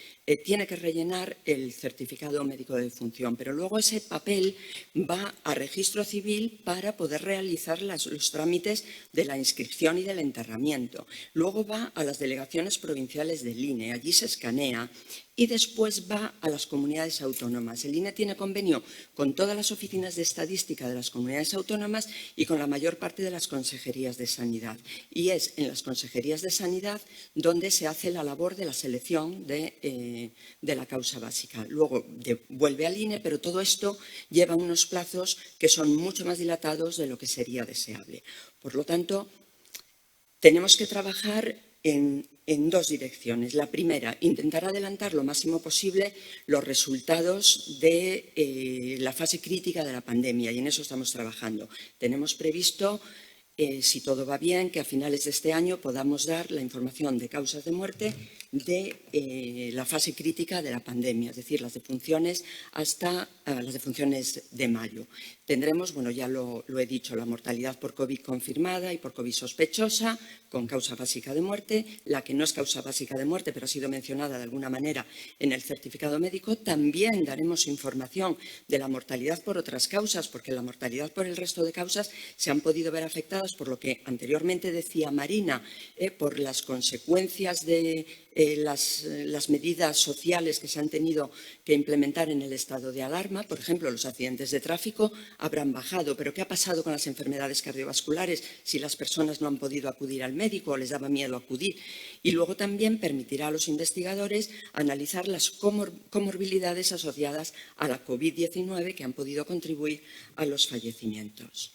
tiene que rellenar el certificado médico de defunción, pero luego ese papel va a registro civil para poder realizar los trámites de la inscripción y del enterramiento. Luego va a las delegaciones provinciales del INE, allí se escanea y después va a las comunidades autónomas. El INE tiene convenio con todas las oficinas de estadística de las comunidades autónomas y con la mayor parte de las consejerías de sanidad. Y es en las consejerías de sanidad donde se hace la labor de la selección de la causa básica. Luego vuelve al INE, pero todo esto lleva unos plazos que son mucho más dilatados de lo que sería deseable. Por lo tanto, tenemos que trabajar en 2 direcciones. La primera, intentar adelantar lo máximo posible los resultados de la fase crítica de la pandemia y en eso estamos trabajando. Tenemos previsto, si todo va bien, que a finales de este año podamos dar la información de causas de muerte de la fase crítica de la pandemia, es decir, las defunciones hasta las defunciones de mayo. Tendremos, ya lo he dicho, la mortalidad por COVID confirmada y por COVID sospechosa, con causa básica de muerte, la que no es causa básica de muerte, pero ha sido mencionada de alguna manera en el certificado médico. También daremos información de la mortalidad por otras causas, porque la mortalidad por el resto de causas se han podido ver afectadas por lo que anteriormente decía Marina, por las consecuencias de las medidas sociales que se han tenido que implementar en el estado de alarma. Por ejemplo, los accidentes de tráfico habrán bajado, pero ¿qué ha pasado con las enfermedades cardiovasculares si las personas no han podido acudir al médico o les daba miedo acudir? Y luego también permitirá a los investigadores analizar las comorbilidades asociadas a la COVID-19 que han podido contribuir a los fallecimientos.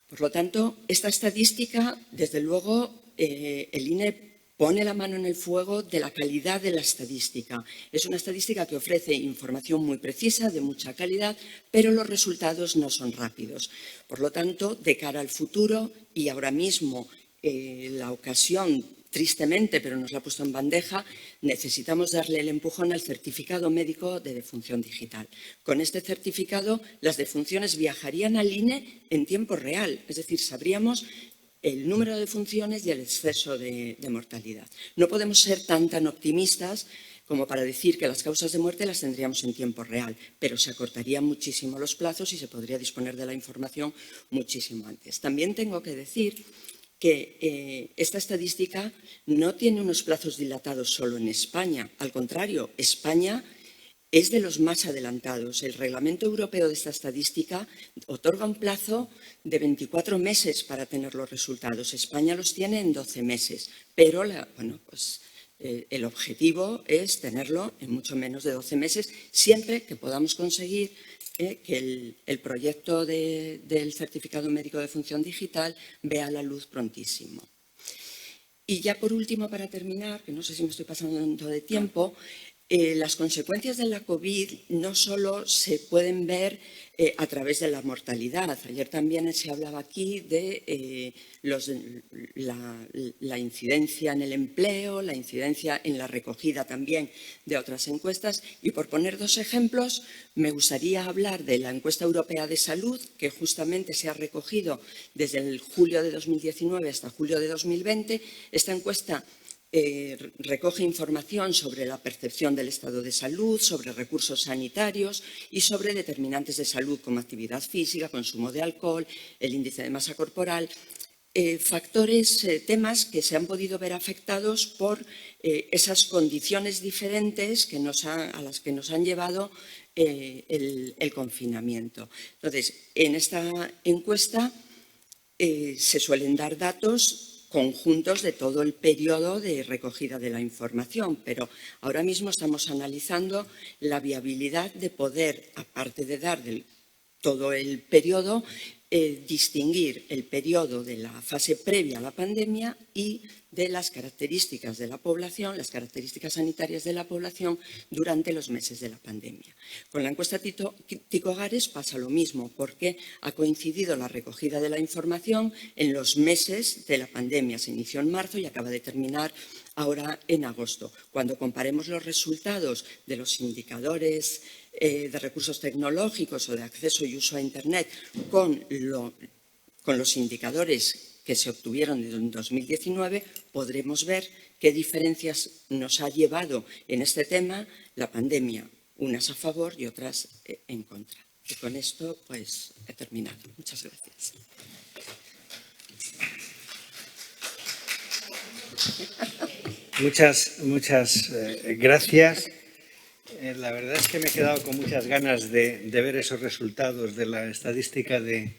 Por lo tanto, esta estadística, desde luego, el INE pone la mano en el fuego de la calidad de la estadística. Es una estadística que ofrece información muy precisa, de mucha calidad, pero los resultados no son rápidos. Por lo tanto, de cara al futuro, y ahora mismo la ocasión, tristemente, pero nos la ha puesto en bandeja, necesitamos darle el empujón al certificado médico de defunción digital. Con este certificado, las defunciones viajarían al INE en tiempo real, es decir, sabríamos el número de defunciones y el exceso de mortalidad. No podemos ser tan optimistas como para decir que las causas de muerte las tendríamos en tiempo real, pero se acortarían muchísimo los plazos y se podría disponer de la información muchísimo antes. También tengo que decir que esta estadística no tiene unos plazos dilatados solo en España. Al contrario, España es de los más adelantados. El Reglamento Europeo de esta estadística otorga un plazo de 24 meses para tener los resultados. España los tiene en 12 meses, pero el objetivo es tenerlo en mucho menos de 12 meses, siempre que podamos conseguir que el proyecto del certificado médico de defunción digital vea la luz prontísimo. Y ya por último, para terminar, que no sé si me estoy pasando de tiempo, las consecuencias de la COVID no solo se pueden ver a través de la mortalidad. Ayer también se hablaba aquí de la incidencia en el empleo, la incidencia en la recogida también de otras encuestas. Y por poner dos ejemplos, me gustaría hablar de la encuesta europea de salud, que justamente se ha recogido desde el julio de 2019 hasta julio de 2020. Esta encuesta recoge información sobre la percepción del estado de salud, sobre recursos sanitarios y sobre determinantes de salud como actividad física, consumo de alcohol, el índice de masa corporal, temas que se han podido ver afectados por esas condiciones diferentes a las que nos han llevado el confinamiento. Entonces, en esta encuesta se suelen dar datos conjuntos de todo el periodo de recogida de la información, pero ahora mismo estamos analizando la viabilidad de poder, aparte de dar todo el periodo, distinguir el periodo de la fase previa a la pandemia y de las características de la población, las características sanitarias de la población durante los meses de la pandemia. Con la encuesta Tycho-Gares pasa lo mismo, porque ha coincidido la recogida de la información en los meses de la pandemia. Se inició en marzo y acaba de terminar ahora en agosto. Cuando comparemos los resultados de los indicadores de recursos tecnológicos o de acceso y uso a Internet con los indicadores que se obtuvieron en 2019, podremos ver qué diferencias nos ha llevado en este tema la pandemia, unas a favor y otras en contra. Y con esto, pues, he terminado. Muchas gracias. Muchas gracias. La verdad es que me he quedado con muchas ganas de ver esos resultados de la estadística de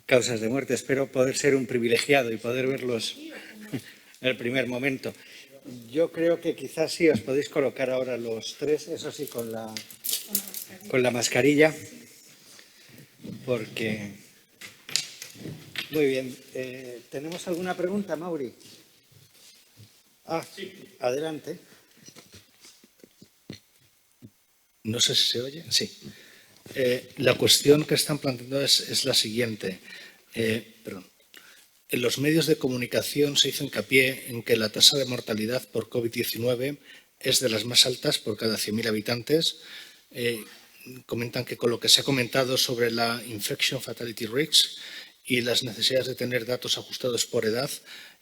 causas de muerte. Espero poder ser un privilegiado y poder verlos en el primer momento. Yo creo que quizás sí os podéis colocar ahora los tres, eso sí, con la mascarilla, porque... Muy bien. ¿Tenemos alguna pregunta, Mauri? Sí. Adelante. No sé si se oye. Sí. La cuestión que están planteando es la siguiente. En los medios de comunicación se hizo hincapié en que la tasa de mortalidad por COVID-19 es de las más altas por cada 100.000 habitantes. Comentan que con lo que se ha comentado sobre la Infection Fatality Rates y las necesidades de tener datos ajustados por edad,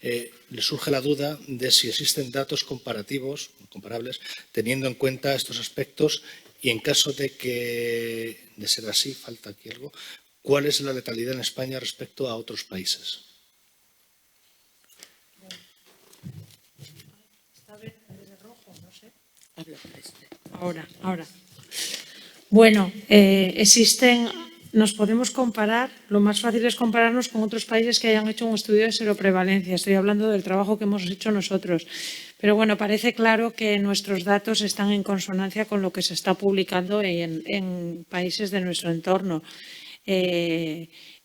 le surge la duda de si existen datos comparables, teniendo en cuenta estos aspectos y en caso de ser así, falta aquí algo, ¿cuál es la letalidad en España respecto a otros países? Esta vez Habla para este. Ahora. Bueno, nos podemos comparar, lo más fácil es compararnos con otros países que hayan hecho un estudio de seroprevalencia. Estoy hablando del trabajo que hemos hecho nosotros. Pero bueno, parece claro que nuestros datos están en consonancia con lo que se está publicando en países de nuestro entorno.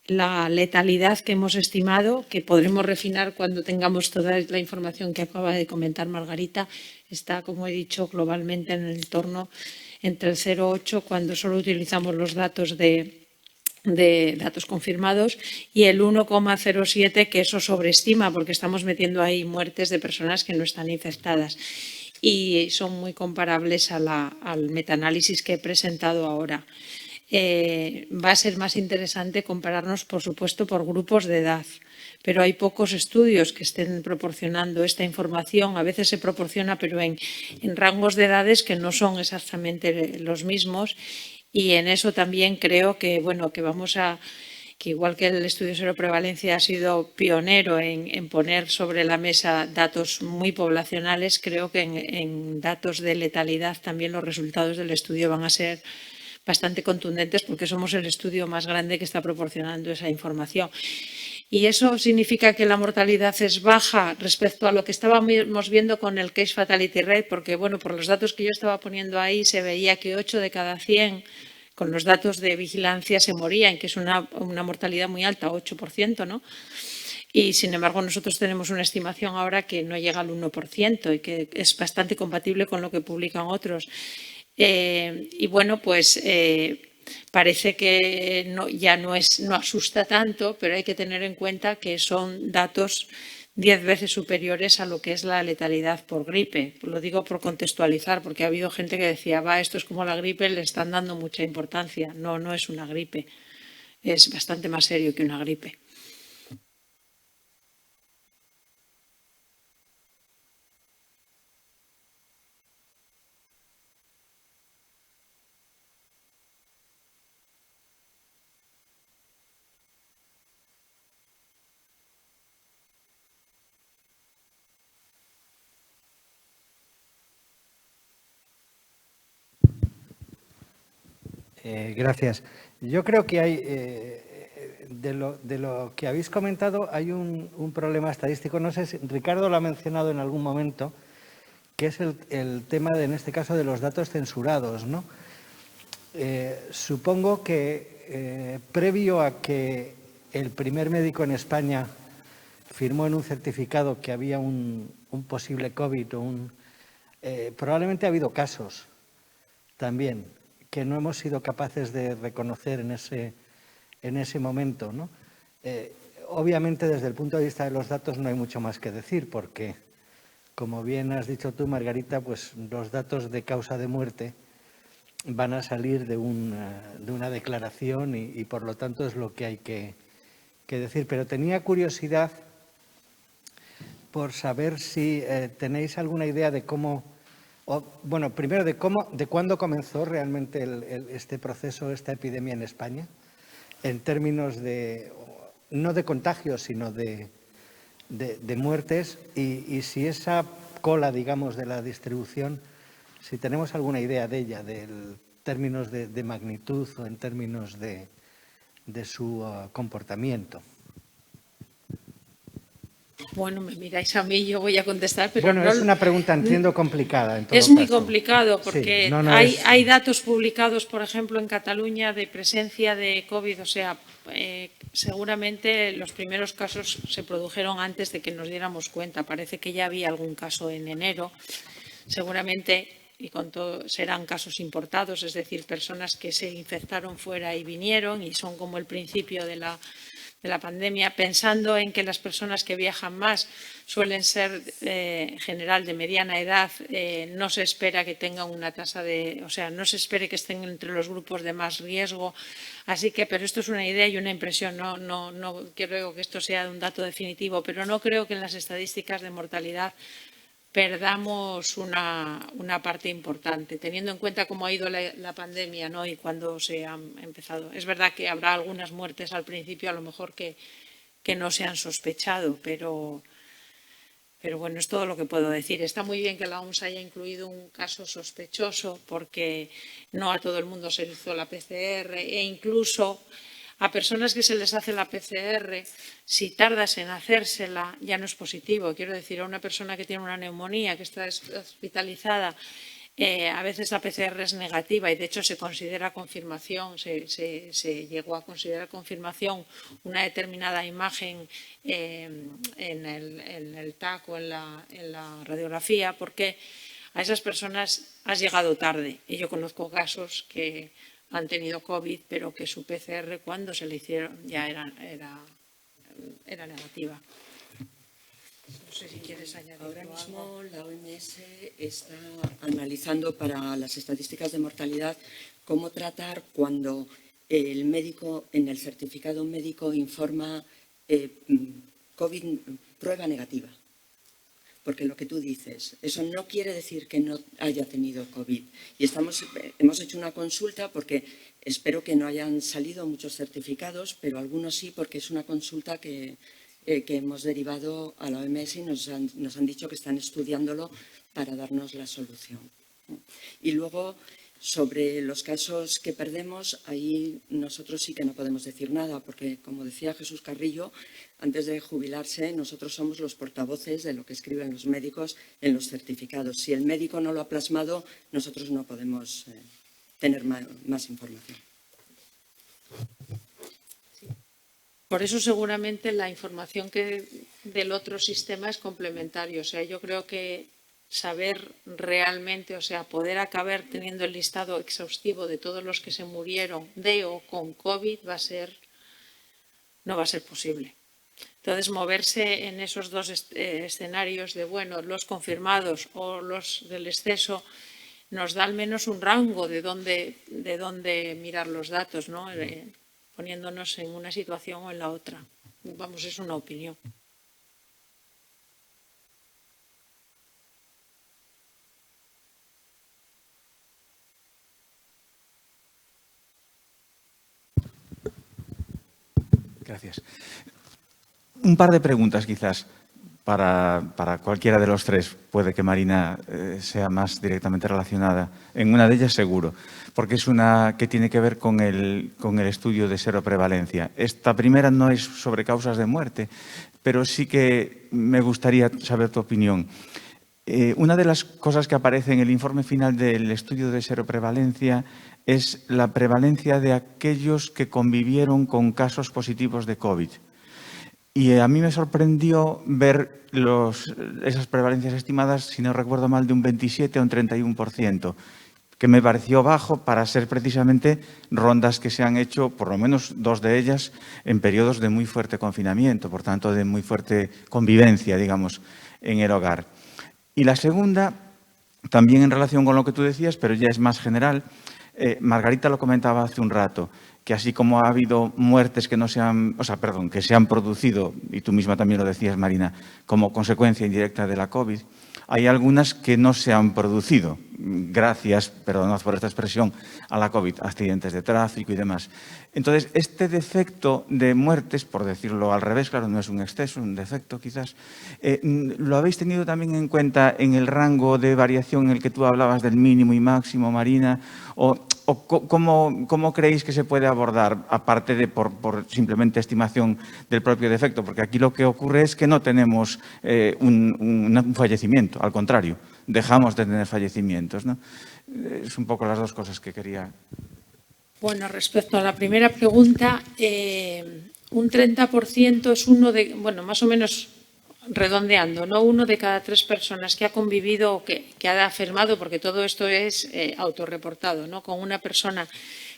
La letalidad que hemos estimado, que podremos refinar cuando tengamos toda la información que acaba de comentar Margarita, está, como he dicho, globalmente en el entorno entre el 0,8 cuando solo utilizamos los datos de datos confirmados y el 1,07 que eso sobreestima porque estamos metiendo ahí muertes de personas que no están infectadas y son muy comparables al metaanálisis que he presentado ahora. Va a ser más interesante compararnos, por supuesto, por grupos de edad, pero hay pocos estudios que estén proporcionando esta información. A veces se proporciona, pero en rangos de edades que no son exactamente los mismos. Y en eso también creo que, bueno, que igual que el estudio de seroprevalencia ha sido pionero en poner sobre la mesa datos muy poblacionales, creo que en datos de letalidad también los resultados del estudio van a ser bastante contundentes porque somos el estudio más grande que está proporcionando esa información. Y eso significa que la mortalidad es baja respecto a lo que estábamos viendo con el case fatality rate, porque bueno, por los datos que yo estaba poniendo ahí se veía que 8 de cada 100 con los datos de vigilancia se morían, que es una mortalidad muy alta, 8%, ¿no? Y sin embargo nosotros tenemos una estimación ahora que no llega al 1% y que es bastante compatible con lo que publican otros. Y bueno, pues parece que ya no asusta tanto, pero hay que tener en cuenta que son datos 10 veces superiores a lo que es la letalidad por gripe. Lo digo por contextualizar, porque ha habido gente que decía, esto es como la gripe, le están dando mucha importancia. No, no es una gripe. Es bastante más serio que una gripe. Gracias. Yo creo que hay, de lo que habéis comentado, hay un problema estadístico. No sé si Ricardo lo ha mencionado en algún momento, que es el tema, en este caso, de los datos censurados, ¿no? Supongo que previo a que el primer médico en España firmó en un certificado que había un posible COVID, probablemente ha habido casos también que no hemos sido capaces de reconocer en ese momento, ¿no? Obviamente, desde el punto de vista de los datos no hay mucho más que decir, porque, como bien has dicho tú, Margarita, pues los datos de causa de muerte van a salir de una declaración y por lo tanto es lo que hay que decir. Pero tenía curiosidad por saber si tenéis alguna idea de cómo, bueno, primero de cuándo comenzó realmente este proceso, esta epidemia en España, en términos no de contagios, sino de muertes, y si esa cola, digamos, de la distribución, si tenemos alguna idea de ella, en términos de magnitud o en términos de su comportamiento. Bueno, me miráis a mí, yo voy a contestar, pero bueno, no, es una pregunta, entiendo, complicada. En todo es muy caso. complicado porque Sí, hay datos publicados, por ejemplo, en Cataluña de presencia de COVID, o sea, seguramente los primeros casos se produjeron antes de que nos diéramos cuenta. Parece que ya había algún caso en enero, seguramente, y con todo serán casos importados, es decir, personas que se infectaron fuera y vinieron y son como el principio de la pandemia, pensando en que las personas que viajan más suelen ser en general de mediana edad, no se espera que tengan una tasa no se espere que estén entre los grupos de más riesgo. Así que, pero esto es una idea y una impresión, no creo que esto sea un dato definitivo, pero no creo que en las estadísticas de mortalidad perdamos una parte importante, teniendo en cuenta cómo ha ido la pandemia, ¿no? Y cuándo se ha empezado. Es verdad que habrá algunas muertes al principio, a lo mejor que no se han sospechado, pero Pero bueno, es todo lo que puedo decir. Está muy bien que la OMS haya incluido un caso sospechoso porque no a todo el mundo se le hizo la PCR e incluso a personas que se les hace la PCR, si tardas en hacérsela ya no es positivo. Quiero decir, a una persona que tiene una neumonía, que está hospitalizada, a veces la PCR es negativa y de hecho se considera confirmación, se llegó a considerar confirmación una determinada imagen en el TAC o en la radiografía, porque a esas personas has llegado tarde. Y yo conozco casos que han tenido COVID, pero que su PCR cuando se le hicieron ya era negativa. No sé si quieres añadir Ahora algo. mismo la OMS está analizando para las estadísticas de mortalidad cómo tratar cuando el médico en el certificado médico informa COVID prueba negativa. Porque lo que tú dices, eso no quiere decir que no haya tenido COVID. Y hemos hecho una consulta porque espero que no hayan salido muchos certificados, pero algunos sí, porque es una consulta que hemos derivado a la OMS y nos han dicho que están estudiándolo para darnos la solución. Y luego, sobre los casos que perdemos, ahí nosotros sí que no podemos decir nada, porque, como decía Jesús Carrillo, antes de jubilarse, nosotros somos los portavoces de lo que escriben los médicos en los certificados. Si el médico no lo ha plasmado, nosotros no podemos tener más información. Por eso seguramente la información del otro sistema es complementario. O sea, yo creo que saber realmente, o sea, poder acabar teniendo el listado exhaustivo de todos los que se murieron de o con COVID no va a ser posible. Entonces, moverse en esos dos escenarios de, bueno, los confirmados o los del exceso, nos da al menos un rango de dónde mirar los datos, ¿no? Poniéndonos en una situación o en la otra. Vamos, es una opinión. Gracias. Un par de preguntas quizás para cualquiera de los tres. Puede que Marina sea más directamente relacionada. En una de ellas seguro, porque es una que tiene que ver con el estudio de seroprevalencia. Esta primera no es sobre causas de muerte, pero sí que me gustaría saber tu opinión. Una de las cosas que aparece en el informe final del estudio de seroprevalencia es la prevalencia de aquellos que convivieron con casos positivos de COVID. Y a mí me sorprendió ver esas prevalencias estimadas, si no recuerdo mal, de un 27 a un 31%, que me pareció bajo para ser precisamente rondas que se han hecho, por lo menos 2 de ellas, en periodos de muy fuerte confinamiento, por tanto, de muy fuerte convivencia, digamos, en el hogar. Y la segunda, también en relación con lo que tú decías, pero ya es más general, Margarita lo comentaba hace un rato, que así como ha habido muertes que se han producido, y tú misma también lo decías, Marina, como consecuencia indirecta de la COVID, hay algunas que no se han producido, gracias, perdonad por esta expresión, a la COVID, accidentes de tráfico y demás. Entonces, este defecto de muertes, por decirlo al revés, claro, no es un exceso, un defecto quizás, ¿lo habéis tenido también en cuenta en el rango de variación en el que tú hablabas del mínimo y máximo, Marina? ¿O cómo creéis que se puede abordar, aparte de por simplemente estimación del propio defecto? Porque aquí lo que ocurre es que no tenemos un fallecimiento, al contrario, dejamos de tener fallecimientos, ¿no? Es un poco las dos cosas que quería. Bueno, respecto a la primera pregunta, un 30% es uno de, bueno, más o menos redondeando, ¿no? 1 de cada 3 personas que ha convivido o que ha afirmado, porque todo esto es autorreportado, ¿no? Con una persona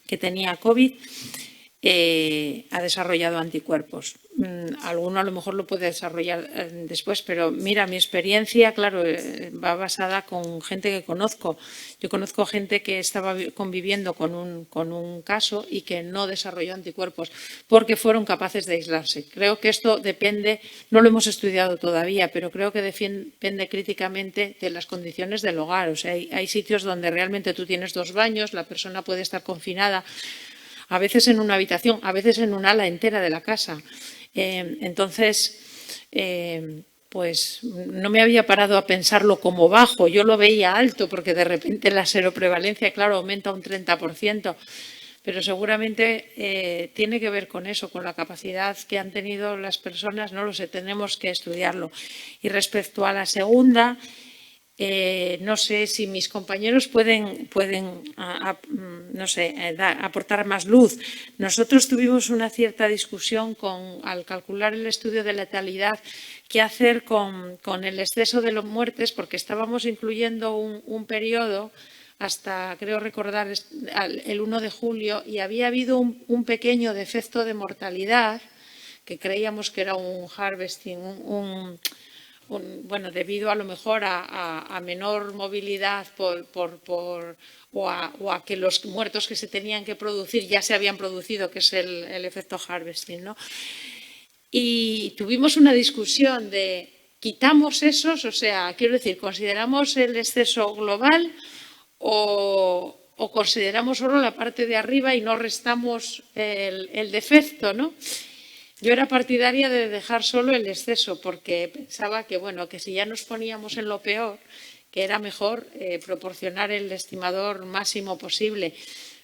que tenía COVID, ha desarrollado anticuerpos. Alguno a lo mejor lo puede desarrollar después, pero mira, mi experiencia, claro, va basada con gente que conozco. Yo conozco gente que estaba conviviendo con un caso y que no desarrolló anticuerpos porque fueron capaces de aislarse. Creo que esto depende, no lo hemos estudiado todavía, pero creo que depende críticamente de las condiciones del hogar. O sea, hay sitios donde realmente tú tienes 2 baños, la persona puede estar confinada, a veces en una habitación, a veces en un ala entera de la casa. Entonces, pues no me había parado a pensarlo como bajo. Yo lo veía alto porque de repente la seroprevalencia, claro, aumenta un 30%. Pero seguramente tiene que ver con eso, con la capacidad que han tenido las personas, no lo sé, tenemos que estudiarlo. Y respecto a la segunda, no sé si mis compañeros pueden no sé, aportar más luz. Nosotros tuvimos una cierta discusión al calcular el estudio de letalidad, qué hacer con el exceso de las muertes, porque estábamos incluyendo un periodo hasta, creo recordar, el 1 de julio, y había habido un pequeño defecto de mortalidad, que creíamos que era un harvesting, bueno, debido a lo mejor a menor movilidad o a que los muertos que se tenían que producir ya se habían producido, que es el efecto harvesting, ¿no? Y tuvimos una discusión de, ¿quitamos esos? O sea, quiero decir, ¿consideramos el exceso global o consideramos solo la parte de arriba y no restamos el defecto, ¿no? Yo era partidaria de dejar solo el exceso porque pensaba que, bueno, que si ya nos poníamos en lo peor, que era mejor proporcionar el estimador máximo posible.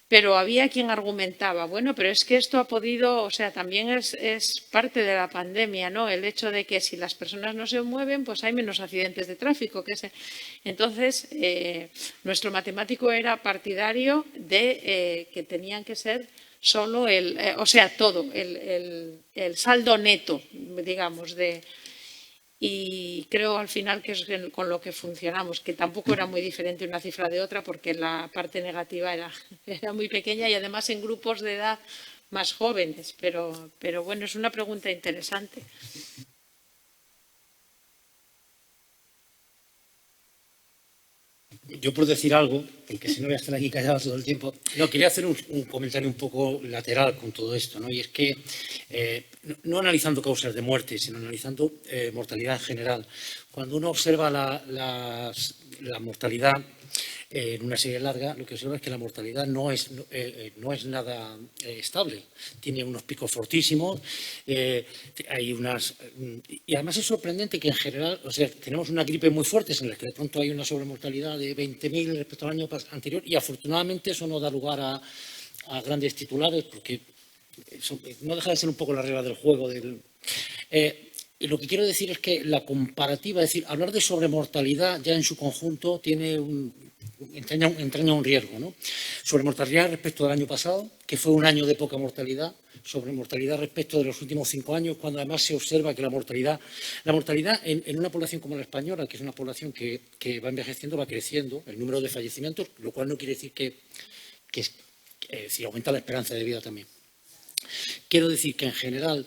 Pero había quien argumentaba, bueno, pero es que esto ha podido, o sea, también es parte de la pandemia, ¿no? El hecho de que si las personas no se mueven, pues hay menos accidentes de tráfico. Entonces, nuestro matemático era partidario de que tenían que ser solo o sea, todo, el saldo neto, digamos, y creo al final que es con lo que funcionamos, que tampoco era muy diferente una cifra de otra porque la parte negativa era muy pequeña y además en grupos de edad más jóvenes, pero bueno, es una pregunta interesante. Yo por decir algo, porque si no voy a estar aquí callado todo el tiempo, no, quería hacer un comentario un poco lateral con todo esto, ¿no? Y es que, no analizando causas de muerte, sino analizando mortalidad en general, cuando uno observa la mortalidad en una serie larga, lo que observa es que la mortalidad no es nada estable. Tiene unos picos fortísimos, y además es sorprendente que en general, o sea, tenemos una gripe muy fuerte en la que de pronto hay una sobremortalidad de 20.000 respecto al año anterior y afortunadamente eso no da lugar a grandes titulares porque no deja de ser un poco la regla del juego. Y lo que quiero decir es que la comparativa, es decir, hablar de sobremortalidad ya en su conjunto entraña un riesgo, ¿no? Sobremortalidad respecto del año pasado, que fue un año de poca mortalidad, sobremortalidad respecto de los últimos 5 años, cuando además se observa que la mortalidad en una población como la española, que es una población que va envejeciendo, va creciendo, el número de fallecimientos, lo cual no quiere decir que si aumenta la esperanza de vida también. Quiero decir que en general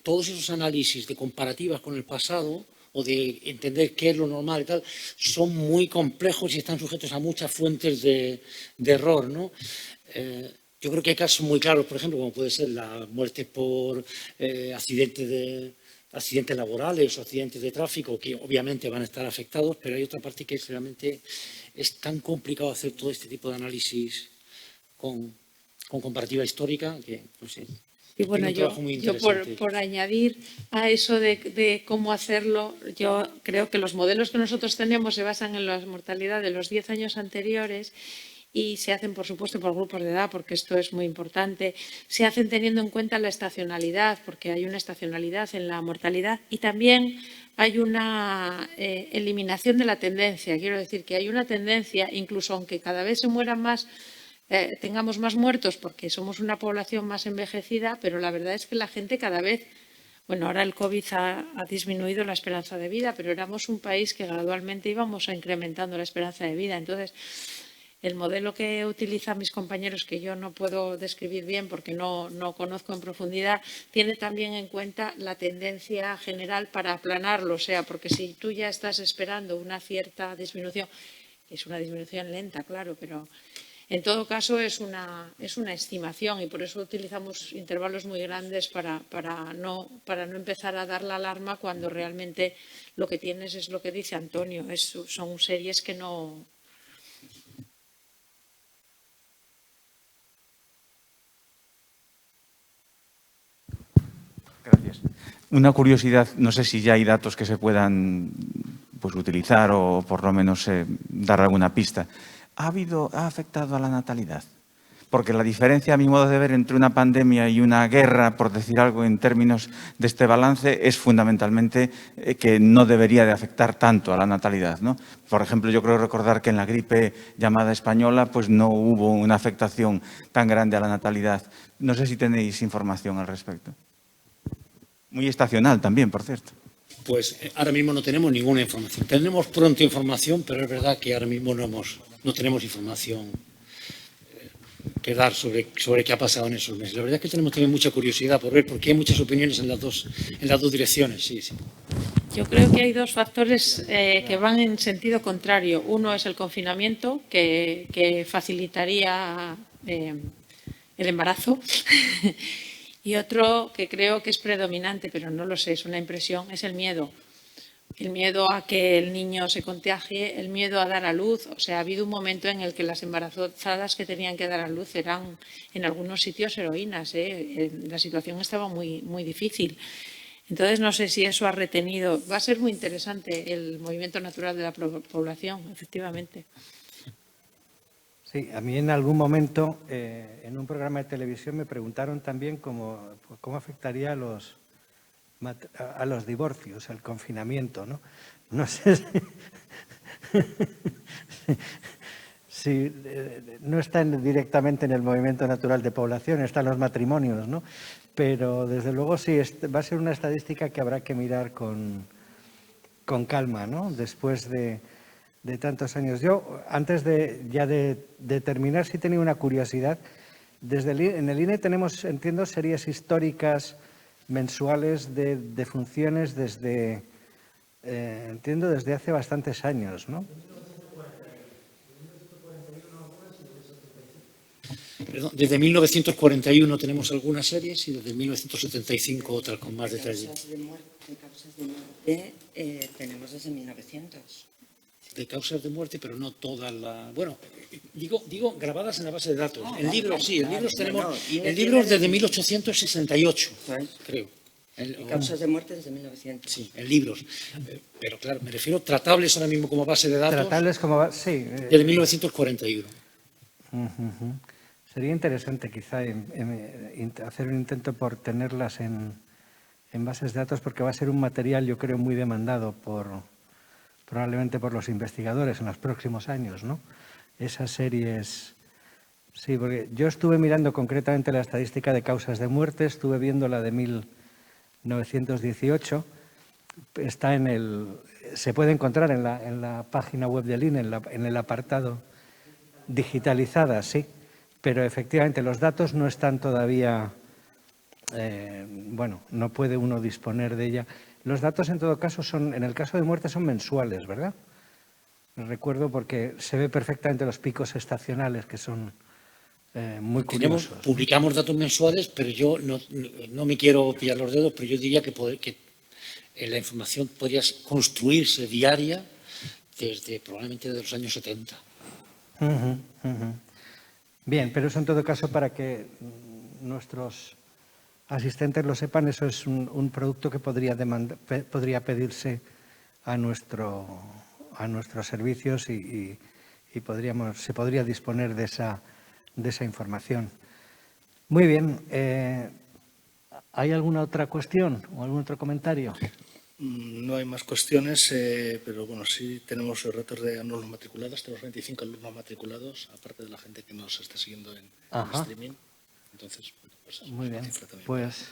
todos esos análisis de comparativas con el pasado o de entender qué es lo normal y tal, son muy complejos y están sujetos a muchas fuentes de error, ¿no? Yo creo que hay casos muy claros, por ejemplo, como puede ser la muerte por accidentes laborales o accidentes de tráfico, que obviamente van a estar afectados, pero hay otra parte que realmente es tan complicado hacer todo este tipo de análisis con comparativa histórica que, no sé. Y bueno, yo por añadir a eso de cómo hacerlo, yo creo que los modelos que nosotros tenemos se basan en la mortalidad de los 10 años anteriores y se hacen, por supuesto, por grupos de edad, porque esto es muy importante. Se hacen teniendo en cuenta la estacionalidad, porque hay una estacionalidad en la mortalidad y también hay una eliminación de la tendencia. Quiero decir que hay una tendencia, incluso aunque cada vez se mueran más, tengamos más muertos porque somos una población más envejecida, pero la verdad es que la gente cada vez, bueno, ahora el COVID ha disminuido la esperanza de vida, pero éramos un país que gradualmente íbamos incrementando la esperanza de vida. Entonces, el modelo que utilizan mis compañeros, que yo no puedo describir bien porque no conozco en profundidad, tiene también en cuenta la tendencia general para aplanarlo. O sea, porque si tú ya estás esperando una cierta disminución, es una disminución lenta, claro, pero en todo caso es una estimación y por eso utilizamos intervalos muy grandes para no empezar a dar la alarma cuando realmente lo que tienes es lo que dice Antonio, son series que no. Gracias. Una curiosidad, no sé si ya hay datos que se puedan pues, utilizar o por lo menos dar alguna pista. ¿Ha afectado a la natalidad? Porque la diferencia, a mi modo de ver, entre una pandemia y una guerra, por decir algo en términos de este balance, es fundamentalmente que no debería de afectar tanto a la natalidad, ¿no? Por ejemplo, yo creo recordar que en la gripe llamada española pues no hubo una afectación tan grande a la natalidad. No sé si tenéis información al respecto. Muy estacional también, por cierto. Pues ahora mismo no tenemos ninguna información. Tenemos pronto información, pero es verdad que ahora mismo no tenemos información que dar sobre qué ha pasado en esos meses. La verdad es que tenemos también mucha curiosidad por ver, porque hay muchas opiniones en las dos direcciones. Sí, sí. Yo creo que hay dos factores que van en sentido contrario. Uno es el confinamiento, que facilitaría el embarazo. Y otro que creo que es predominante, pero no lo sé, es una impresión, es el miedo. El miedo a que el niño se contagie, el miedo a dar a luz. O sea, ha habido un momento en el que las embarazadas que tenían que dar a luz eran en algunos sitios heroínas. La situación estaba muy, muy difícil. Entonces, no sé si eso ha retenido. Va a ser muy interesante el movimiento natural de la población, efectivamente. Sí, a mí en algún momento en un programa de televisión me preguntaron también cómo afectaría a los divorcios, al confinamiento, ¿no? No sé si no está directamente en el movimiento natural de población, están los matrimonios, ¿no? Pero desde luego sí, va a ser una estadística que habrá que mirar con calma, ¿no? Después de tantos años. Yo, antes de terminar, sí tenía una curiosidad. En el INE tenemos, entiendo, series históricas mensuales de funciones desde hace bastantes años, ¿no? Perdón, desde 1941 tenemos algunas series y desde 1975 otras con más detalle. Causas de muerte tenemos desde 1900. De causas de muerte, pero no todas las... Bueno, digo grabadas en la base de datos. En libros, sí, en libros tenemos... En libros desde 1868, creo. Y causas de muerte desde 1900. Sí, en libros. Pero claro, me refiero a tratables ahora mismo como base de datos. Tratables como base, sí. Desde 1941. Sería interesante quizá hacer un intento por tenerlas en bases de datos, porque va a ser un material, yo creo, muy demandado probablemente por los investigadores en los próximos años, ¿no? Esas series... Sí, porque yo estuve mirando concretamente la estadística de causas de muerte, estuve viendo la de 1918, se puede encontrar en la página web del INE, en el apartado digitalizada, sí, pero efectivamente los datos no están todavía, no puede uno disponer de ella. Los datos, en todo caso, en el caso de muerte, son mensuales, ¿verdad? Recuerdo porque se ve perfectamente los picos estacionales, que son muy curiosos. Publicamos datos mensuales, pero yo no me quiero pillar los dedos, pero yo diría que la información podría construirse diaria probablemente desde los años 70. Bien, pero eso en todo caso, para que nuestros asistentes lo sepan, eso es un producto que podría pedirse a nuestros servicios y se podría disponer de esa información. Muy bien. ¿Hay alguna otra cuestión o algún otro comentario? No hay más cuestiones, pero bueno, sí tenemos retos de alumnos matriculados. Tenemos 25 alumnos matriculados, aparte de la gente que nos está siguiendo en streaming. Entonces, pues, muy bien. Pues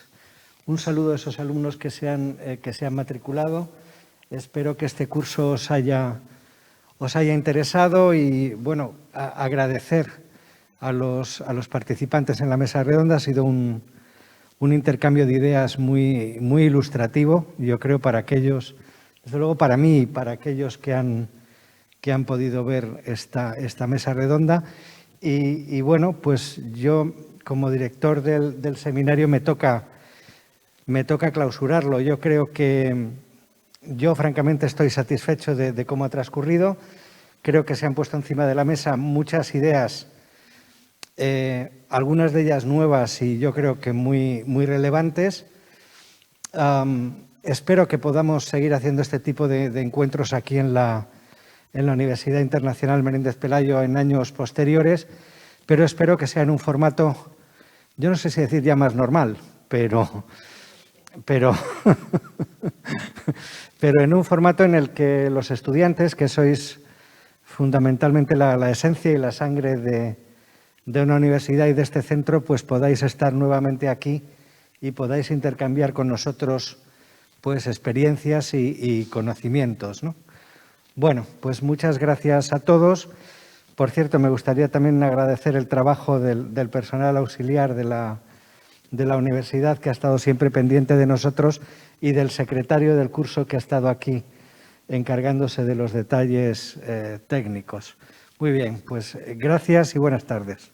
un saludo a esos alumnos que se han matriculado. Espero que este curso os haya interesado y, bueno, agradecer a los participantes en la mesa redonda. Ha sido un intercambio de ideas muy, muy ilustrativo, yo creo, para aquellos, desde luego para mí y para aquellos que han podido ver esta mesa redonda. Y bueno, pues yo, como director del seminario, me toca clausurarlo. Yo creo que yo, francamente, estoy satisfecho de cómo ha transcurrido. Creo que se han puesto encima de la mesa muchas ideas, algunas de ellas nuevas y yo creo que muy, muy relevantes. Espero que podamos seguir haciendo este tipo de encuentros aquí en la Universidad Internacional Menéndez Pelayo en años posteriores, pero espero que sea en un formato, yo no sé si decir ya más normal, pero en un formato en el que los estudiantes, que sois fundamentalmente la esencia y la sangre de una universidad y de este centro, pues podáis estar nuevamente aquí y podáis intercambiar con nosotros pues experiencias y conocimientos, ¿no? Bueno, pues muchas gracias a todos. Por cierto, me gustaría también agradecer el trabajo del personal auxiliar de la universidad, que ha estado siempre pendiente de nosotros, y del secretario del curso, que ha estado aquí encargándose de los detalles técnicos. Muy bien, pues gracias y buenas tardes.